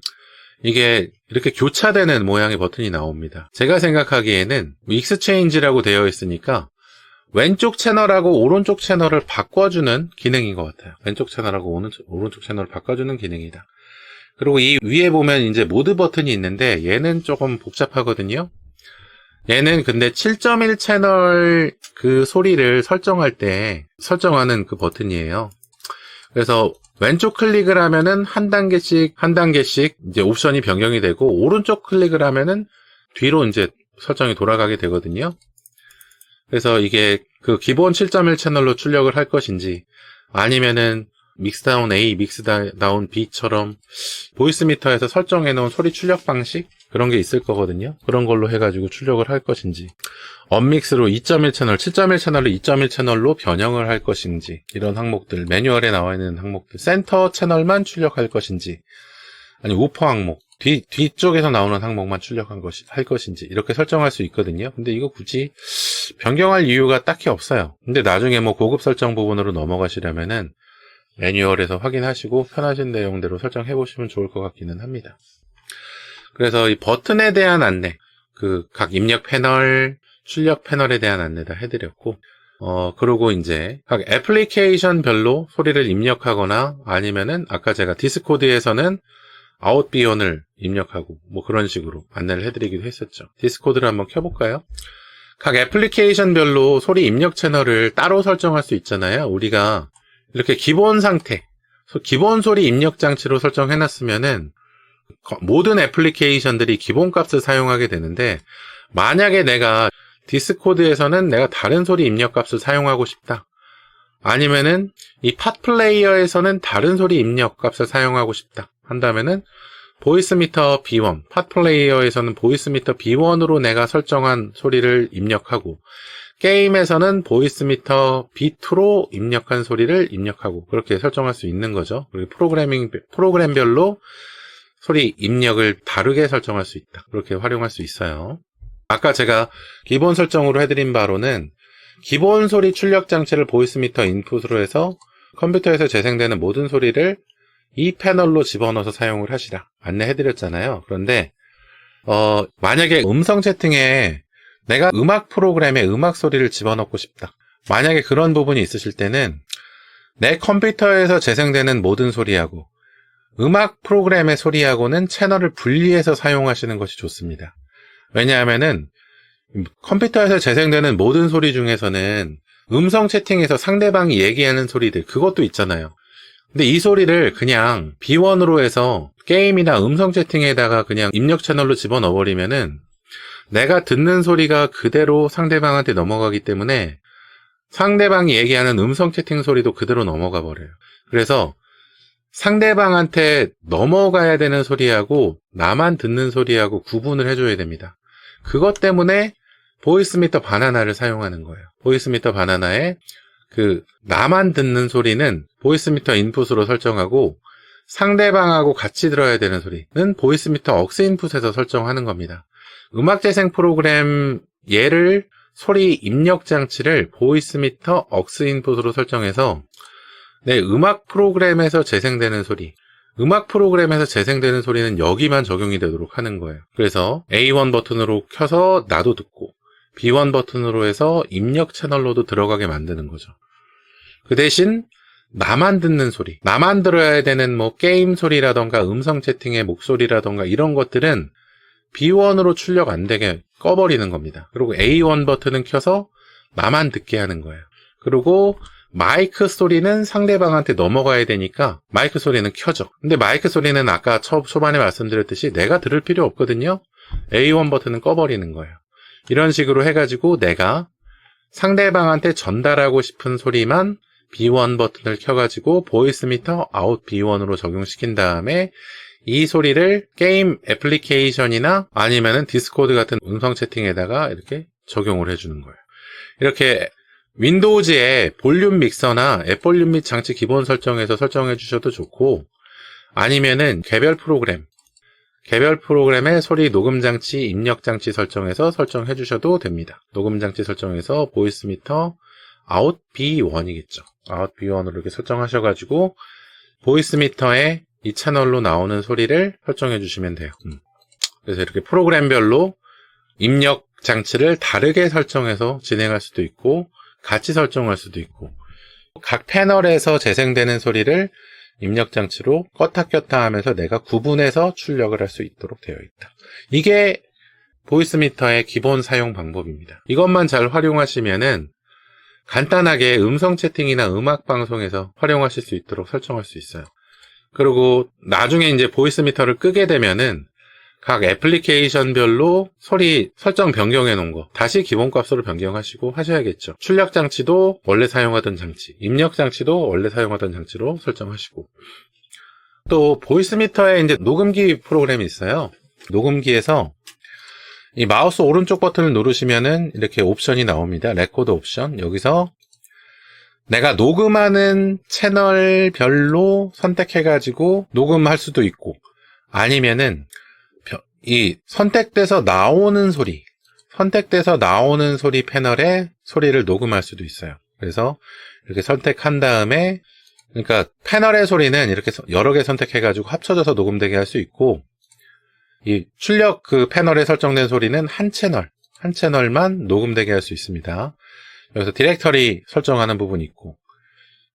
Speaker 1: 이게 이렇게 교차되는 모양의 버튼이 나옵니다. 제가 생각하기에는 익스체인지라고 되어 있으니까 왼쪽 채널하고 오른쪽 채널을 바꿔주는 기능인 것 같아요. 왼쪽 채널하고 오른쪽 채널을 바꿔주는 기능이다. 그리고 이 위에 보면 이제 모드 버튼이 있는데 얘는 조금 복잡하거든요. 얘는 근데 7.1 채널 그 소리를 설정할 때 설정하는 그 버튼이에요. 그래서 왼쪽 클릭을 하면은 한 단계씩 이제 옵션이 변경이 되고, 오른쪽 클릭을 하면은 뒤로 이제 설정이 돌아가게 되거든요. 그래서 이게 그 기본 7.1 채널로 출력을 할 것인지, 아니면은 믹스다운 A, 믹스다운 B처럼 보이스미터에서 설정해 놓은 소리 출력 방식? 그런 게 있을 거거든요. 그런 걸로 해가지고 출력을 할 것인지, 언믹스로 2.1 채널, 7.1 채널을 2.1 채널로 변형을 할 것인지, 이런 항목들, 매뉴얼에 나와 있는 항목들, 센터 채널만 출력할 것인지, 아니 우퍼 항목, 뒤쪽에서 나오는 항목만 할 것인지, 이렇게 설정할 수 있거든요. 근데 이거 굳이 변경할 이유가 딱히 없어요. 근데 나중에 뭐 고급 설정 부분으로 넘어가시려면은 매뉴얼에서 확인하시고 편하신 내용대로 설정해 보시면 좋을 것 같기는 합니다. 그래서 이 버튼에 대한 안내, 그 각 입력 패널, 출력 패널에 대한 안내 다 해드렸고, 그리고 이제 각 애플리케이션별로 소리를 입력하거나, 아니면은 아까 제가 디스코드에서는 아웃 B1을 입력하고 뭐 그런 식으로 안내를 해드리기도 했었죠. 디스코드를 한번 켜볼까요? 각 애플리케이션별로 소리 입력 채널을 따로 설정할 수 있잖아요. 우리가 이렇게 기본 상태, 기본 소리 입력 장치로 설정해놨으면은 모든 애플리케이션들이 기본값을 사용하게 되는데, 만약에 내가 디스코드에서는 내가 다른 소리 입력값을 사용하고 싶다, 아니면은 이 팟 플레이어에서는 다른 소리 입력값을 사용하고 싶다 한다면은 보이스미터 B1, 팟 플레이어에서는 보이스미터 B1으로 내가 설정한 소리를 입력하고, 게임에서는 보이스미터 B2로 입력한 소리를 입력하고, 그렇게 설정할 수 있는 거죠. 그리고 프로그램별로 소리 입력을 다르게 설정할 수 있다. 그렇게 활용할 수 있어요. 아까 제가 기본 설정으로 해드린 바로는 기본 소리 출력 장치를 보이스미터 인풋으로 해서 컴퓨터에서 재생되는 모든 소리를 이 패널로 집어넣어서 사용을 하시라 안내해드렸잖아요. 그런데 만약에 음성 채팅에 내가 음악 프로그램에 음악 소리를 집어넣고 싶다, 만약에 그런 부분이 있으실 때는 내 컴퓨터에서 재생되는 모든 소리하고 음악 프로그램의 소리하고는 채널을 분리해서 사용하시는 것이 좋습니다. 왜냐하면은 컴퓨터에서 재생되는 모든 소리 중에서는 음성 채팅에서 상대방이 얘기하는 소리들, 그것도 있잖아요. 근데 이 소리를 그냥 B1으로 해서 게임이나 음성 채팅에다가 그냥 입력 채널로 집어넣어버리면은 내가 듣는 소리가 그대로 상대방한테 넘어가기 때문에 상대방이 얘기하는 음성 채팅 소리도 그대로 넘어가 버려요. 그래서 상대방한테 넘어가야 되는 소리하고 나만 듣는 소리하고 구분을 해줘야 됩니다. 그것 때문에 보이스미터 바나나를 사용하는 거예요. 보이스미터 바나나에 그 나만 듣는 소리는 보이스미터 인풋으로 설정하고, 상대방하고 같이 들어야 되는 소리는 보이스미터 억스 인풋에서 설정하는 겁니다. 음악 재생 프로그램 얘를 소리 입력 장치를 보이스미터 억스 인풋으로 설정해서 내 음악 프로그램에서 재생되는 소리, 음악 프로그램에서 재생되는 소리는 여기만 적용이 되도록 하는 거예요. 그래서 A1 버튼으로 켜서 나도 듣고 B1 버튼으로 해서 입력 채널로도 들어가게 만드는 거죠. 그 대신 나만 듣는 소리, 나만 들어야 되는 뭐 게임 소리라던가 음성 채팅의 목소리라던가 이런 것들은 B1으로 출력 안 되게 꺼버리는 겁니다. 그리고 A1 버튼은 켜서 나만 듣게 하는 거예요. 그리고 마이크 소리는 상대방한테 넘어가야 되니까 마이크 소리는 켜져. 근데 마이크 소리는 아까 초반에 말씀드렸듯이 내가 들을 필요 없거든요. A1 버튼은 꺼버리는 거예요. 이런 식으로 해가지고 내가 상대방한테 전달하고 싶은 소리만 B1 버튼을 켜가지고 보이스 미터 아웃 B1으로 적용시킨 다음에 이 소리를 게임 애플리케이션이나 아니면은 디스코드 같은 음성 채팅에다가 이렇게 적용을 해주는 거예요. 이렇게 윈도우즈의 볼륨 믹서나 앱 볼륨 및 장치 기본 설정에서 설정해 주셔도 좋고, 아니면은 개별 프로그램의 소리 녹음 장치, 입력 장치 설정에서 설정해 주셔도 됩니다. 녹음 장치 설정에서 보이스 미터 아웃 B1이겠죠. 아웃 B1으로 이렇게 설정하셔가지고 보이스 미터에 이 채널로 나오는 소리를 설정해 주시면 돼요. 그래서 이렇게 프로그램별로 입력 장치를 다르게 설정해서 진행할 수도 있고 같이 설정할 수도 있고, 각 패널에서 재생되는 소리를 입력 장치로 껐다 켰다 하면서 내가 구분해서 출력을 할 수 있도록 되어 있다. 이게 보이스 미터의 기본 사용 방법입니다. 이것만 잘 활용하시면은 간단하게 음성 채팅이나 음악 방송에서 활용하실 수 있도록 설정할 수 있어요. 그리고 나중에 이제 보이스 미터를 끄게 되면은 각 애플리케이션별로 소리 설정 변경해 놓은 거 다시 기본값으로 변경하시고 하셔야겠죠. 출력 장치도 원래 사용하던 장치, 입력 장치도 원래 사용하던 장치로 설정하시고, 또 보이스 미터에 이제 녹음기 프로그램이 있어요. 녹음기에서 이 마우스 오른쪽 버튼을 누르시면은 이렇게 옵션이 나옵니다. 레코드 옵션. 여기서 내가 녹음하는 채널별로 선택해가지고 녹음할 수도 있고, 아니면은 이 선택돼서 나오는 소리 패널에 소리를 녹음할 수도 있어요. 그래서 이렇게 선택한 다음에, 그러니까 패널의 소리는 이렇게 여러 개 선택해가지고 합쳐져서 녹음되게 할 수 있고, 이 출력 그 패널에 설정된 소리는 한 채널만 녹음되게 할 수 있습니다. 여기서 디렉터리 설정하는 부분이 있고,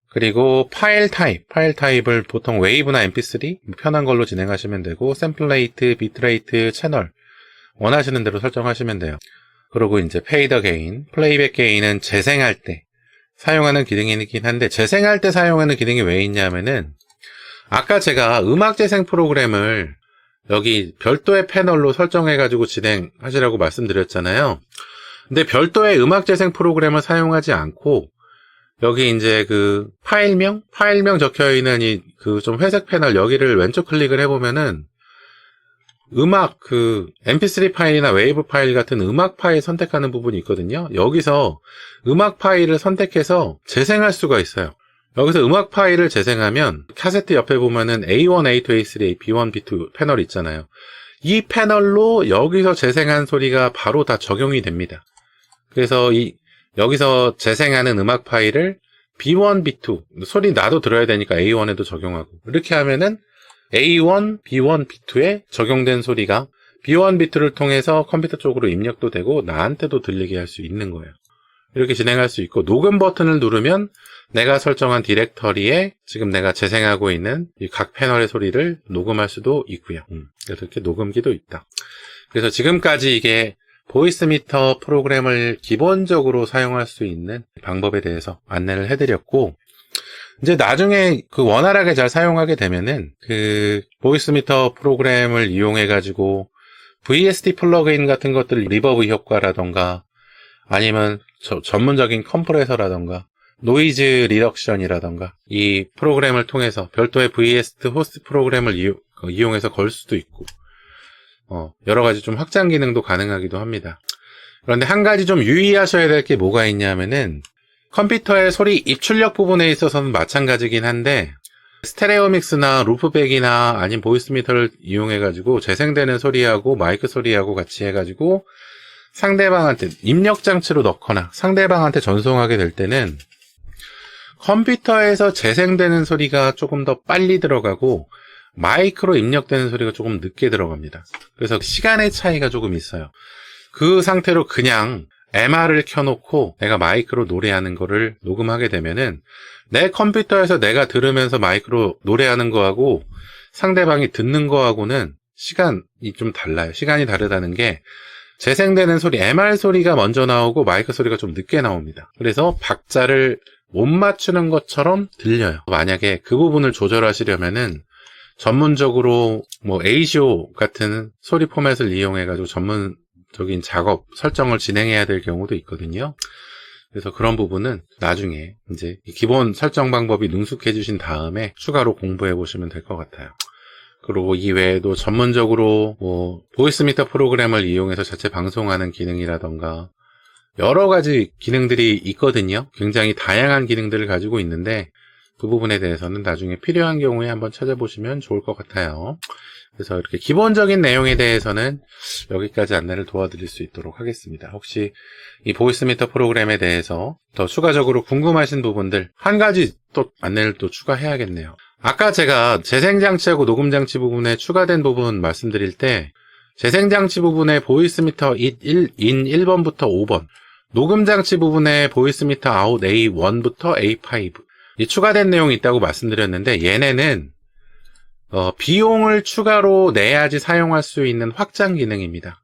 Speaker 1: 그리고 파일 타입을 보통 웨이브나 mp3 편한 걸로 진행하시면 되고, 샘플 레이트, 비트 레이트, 채널 원하시는 대로 설정하시면 돼요. 그리고 이제 페이더 게인, 플레이백 게인은 재생할 때 사용하는 기능이긴 한데, 재생할 때 사용하는 기능이 왜 있냐면은 아까 제가 음악 재생 프로그램을 여기 별도의 패널로 설정해가지고 진행하시라고 말씀드렸잖아요. 근데 별도의 음악 재생 프로그램을 사용하지 않고 여기 이제 그 파일명 적혀 있는 이 그 좀 회색 패널 여기를 왼쪽 클릭을 해보면은 음악 그 mp3 파일이나 웨이브 파일 같은 음악 파일 선택하는 부분이 있거든요. 여기서 음악 파일을 선택해서 재생할 수가 있어요. 여기서 음악 파일을 재생하면 카세트 옆에 보면은 A1, A2, A3, B1, B2 패널이 있잖아요. 이 패널로 여기서 재생한 소리가 바로 다 적용이 됩니다. 그래서 여기서 재생하는 음악 파일을 B1, B2 소리 나도 들어야 되니까 A1에도 적용하고, 이렇게 하면은 A1, B1, B2에 적용된 소리가 B1, B2를 통해서 컴퓨터 쪽으로 입력도 되고 나한테도 들리게 할 수 있는 거예요. 이렇게 진행할 수 있고, 녹음 버튼을 누르면 내가 설정한 디렉터리에 지금 내가 재생하고 있는 이 각 패널의 소리를 녹음할 수도 있고요. 그래서 이렇게 녹음기도 있다. 그래서 지금까지 이게 보이스 미터 프로그램을 기본적으로 사용할 수 있는 방법에 대해서 안내를 해드렸고, 이제 나중에 그 원활하게 잘 사용하게 되면은 그 보이스 미터 프로그램을 이용해 가지고 VST 플러그인 같은 것들, 리버브 효과라던가 아니면 전문적인 컴프레서라던가 노이즈 리덕션이라던가 이 프로그램을 통해서 별도의 VST 호스트 프로그램을 이용해서 걸 수도 있고, 여러 가지 좀 확장 기능도 가능하기도 합니다. 그런데 한 가지 좀 유의하셔야 될 게 뭐가 있냐면은, 컴퓨터의 소리 입출력 부분에 있어서는 마찬가지긴 한데, 스테레오 믹스나 루프백이나 아니면 보이스 미터를 이용해가지고 재생되는 소리하고 마이크 소리하고 같이 해가지고 상대방한테 입력 장치로 넣거나 상대방한테 전송하게 될 때는 컴퓨터에서 재생되는 소리가 조금 더 빨리 들어가고 마이크로 입력되는 소리가 조금 늦게 들어갑니다. 그래서 시간의 차이가 조금 있어요. 그 상태로 그냥 MR을 켜놓고 내가 마이크로 노래하는 거를 녹음하게 되면은 내 컴퓨터에서 내가 들으면서 마이크로 노래하는 거하고 상대방이 듣는 거하고는 시간이 좀 달라요. 시간이 다르다는 게 재생되는 소리, MR 소리가 먼저 나오고 마이크 소리가 좀 늦게 나옵니다. 그래서 박자를 못 맞추는 것처럼 들려요. 만약에 그 부분을 조절하시려면은 전문적으로 뭐 ASIO 같은 소리 포맷을 이용해가지고 전문적인 작업, 설정을 진행해야 될 경우도 있거든요. 그래서 그런 부분은 나중에 이제 기본 설정 방법이 능숙해지신 다음에 추가로 공부해 보시면 될 것 같아요. 그리고 이 외에도 전문적으로 뭐 보이스미터 프로그램을 이용해서 자체 방송하는 기능이라던가 여러 가지 기능들이 있거든요. 굉장히 다양한 기능들을 가지고 있는데 그 부분에 대해서는 나중에 필요한 경우에 한번 찾아보시면 좋을 것 같아요. 그래서 이렇게 기본적인 내용에 대해서는 여기까지 안내를 도와드릴 수 있도록 하겠습니다. 혹시 이 보이스미터 프로그램에 대해서 더 추가적으로 궁금하신 부분들 한 가지 또 안내를 또 추가해야겠네요. 아까 제가 재생장치하고 녹음장치 부분에 추가된 부분 말씀드릴 때 재생장치 부분에 보이스미터 인 1번부터 5번, 녹음장치 부분에 보이스미터 아웃 A1부터 A5 이 추가된 내용이 있다고 말씀드렸는데 얘네는 비용을 추가로 내야지 사용할 수 있는 확장 기능입니다.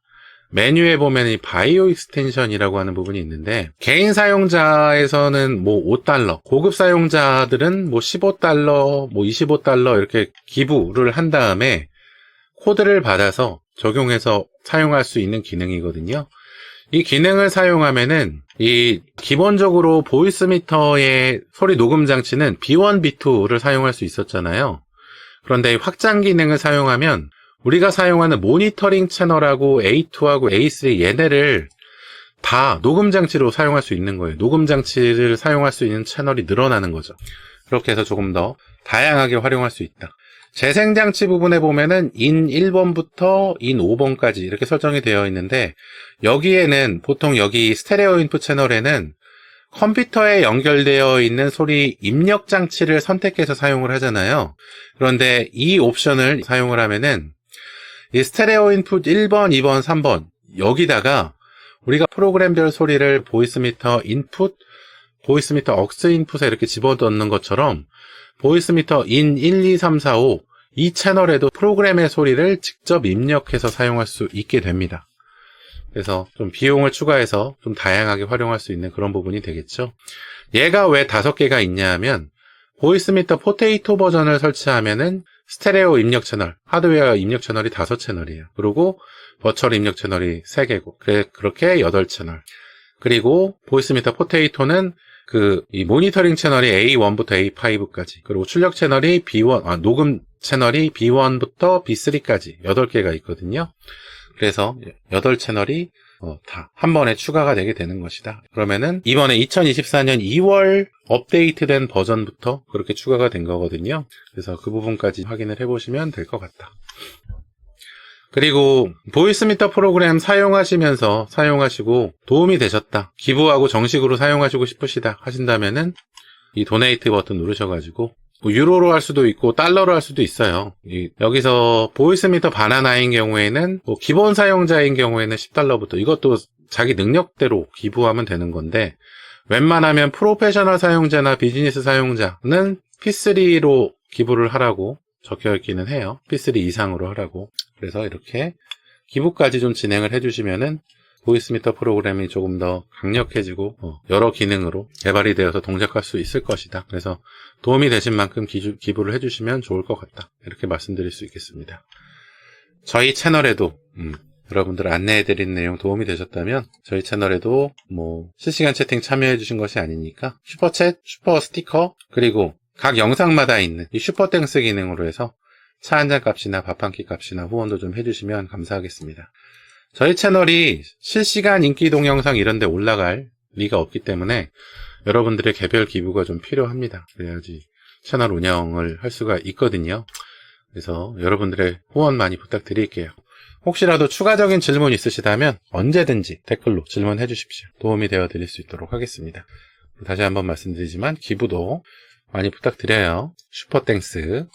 Speaker 1: 메뉴에 보면 이 바이오 익스텐션이라고 하는 부분이 있는데 개인 사용자에서는 뭐 $5, 고급 사용자들은 뭐 $15, 뭐 $25 이렇게 기부를 한 다음에 코드를 받아서 적용해서 사용할 수 있는 기능이거든요. 이 기능을 사용하면은 이 기본적으로 보이스미터의 소리 녹음 장치는 B1, B2를 사용할 수 있었잖아요. 그런데 이 확장 기능을 사용하면 우리가 사용하는 모니터링 채널하고 A2하고 A3 얘네를 다 녹음 장치로 사용할 수 있는 거예요. 녹음 장치를 사용할 수 있는 채널이 늘어나는 거죠. 그렇게 해서 조금 더 다양하게 활용할 수 있다. 재생장치 부분에 보면은 인 1번부터 인 5번까지 이렇게 설정이 되어 있는데 여기에는 보통 여기 스테레오 인풋 채널에는 컴퓨터에 연결되어 있는 소리 입력 장치를 선택해서 사용을 하잖아요. 그런데 이 옵션을 사용을 하면은 이 스테레오 인풋 1번, 2번, 3번 여기다가 우리가 프로그램별 소리를 보이스미터 인풋, 보이스미터 억스 인풋에 이렇게 집어넣는 것처럼 보이스미터 인 1, 2, 3, 4, 5 이 채널에도 프로그램의 소리를 직접 입력해서 사용할 수 있게 됩니다. 그래서 좀 비용을 추가해서 좀 다양하게 활용할 수 있는 그런 부분이 되겠죠. 얘가 왜 5개가 있냐 하면 보이스미터 포테이토 버전을 설치하면은 스테레오 입력 채널, 하드웨어 입력 채널이 5채널이에요. 그리고 버추얼 입력 채널이 3개고 그렇게 8채널. 그리고 보이스미터 포테이토는 이 모니터링 채널이 A1부터 A5까지, 그리고 출력 채널이 B1, 녹음 채널이 B1부터 B3까지 8개가 있거든요. 그래서 8채널이 다 한 번에 추가가 되게 되는 것이다. 그러면은 이번에 2024년 2월 업데이트된 버전부터 그렇게 추가가 된 거거든요. 그래서 그 부분까지 확인을 해보시면 될 것 같다. 그리고 보이스미터 프로그램 사용하시고 도움이 되셨다, 기부하고 정식으로 사용하시고 싶으시다 하신다면은 이 도네이트 버튼 누르셔가지고 뭐 유로로 할 수도 있고 달러로 할 수도 있어요. 여기서 보이스미터 바나나인 경우에는 뭐 기본 사용자인 경우에는 $10부터 이것도 자기 능력대로 기부하면 되는 건데 웬만하면 프로페셔널 사용자나 비즈니스 사용자는 P3로 기부를 하라고 적혀 있기는 해요. P3 이상으로 하라고. 그래서 이렇게 기부까지 좀 진행을 해주시면은 보이스미터 프로그램이 조금 더 강력해지고 여러 기능으로 개발이 되어서 동작할 수 있을 것이다. 그래서 도움이 되신 만큼 기부를 해주시면 좋을 것 같다. 이렇게 말씀드릴 수 있겠습니다. 저희 채널에도 여러분들 안내해드린 내용 도움이 되셨다면 저희 채널에도 뭐 실시간 채팅 참여해주신 것이 아니니까 슈퍼챗, 슈퍼 스티커, 그리고 각 영상마다 있는 이 슈퍼땡스 기능으로 해서 차 한잔 값이나 밥 한 끼 값이나 후원도 좀 해주시면 감사하겠습니다. 저희 채널이 실시간 인기 동영상 이런 데 올라갈 리가 없기 때문에 여러분들의 개별 기부가 좀 필요합니다. 그래야지 채널 운영을 할 수가 있거든요. 그래서 여러분들의 후원 많이 부탁드릴게요. 혹시라도 추가적인 질문 있으시다면 언제든지 댓글로 질문해 주십시오. 도움이 되어 드릴 수 있도록 하겠습니다. 다시 한번 말씀드리지만 기부도 많이 부탁드려요. 슈퍼땡스.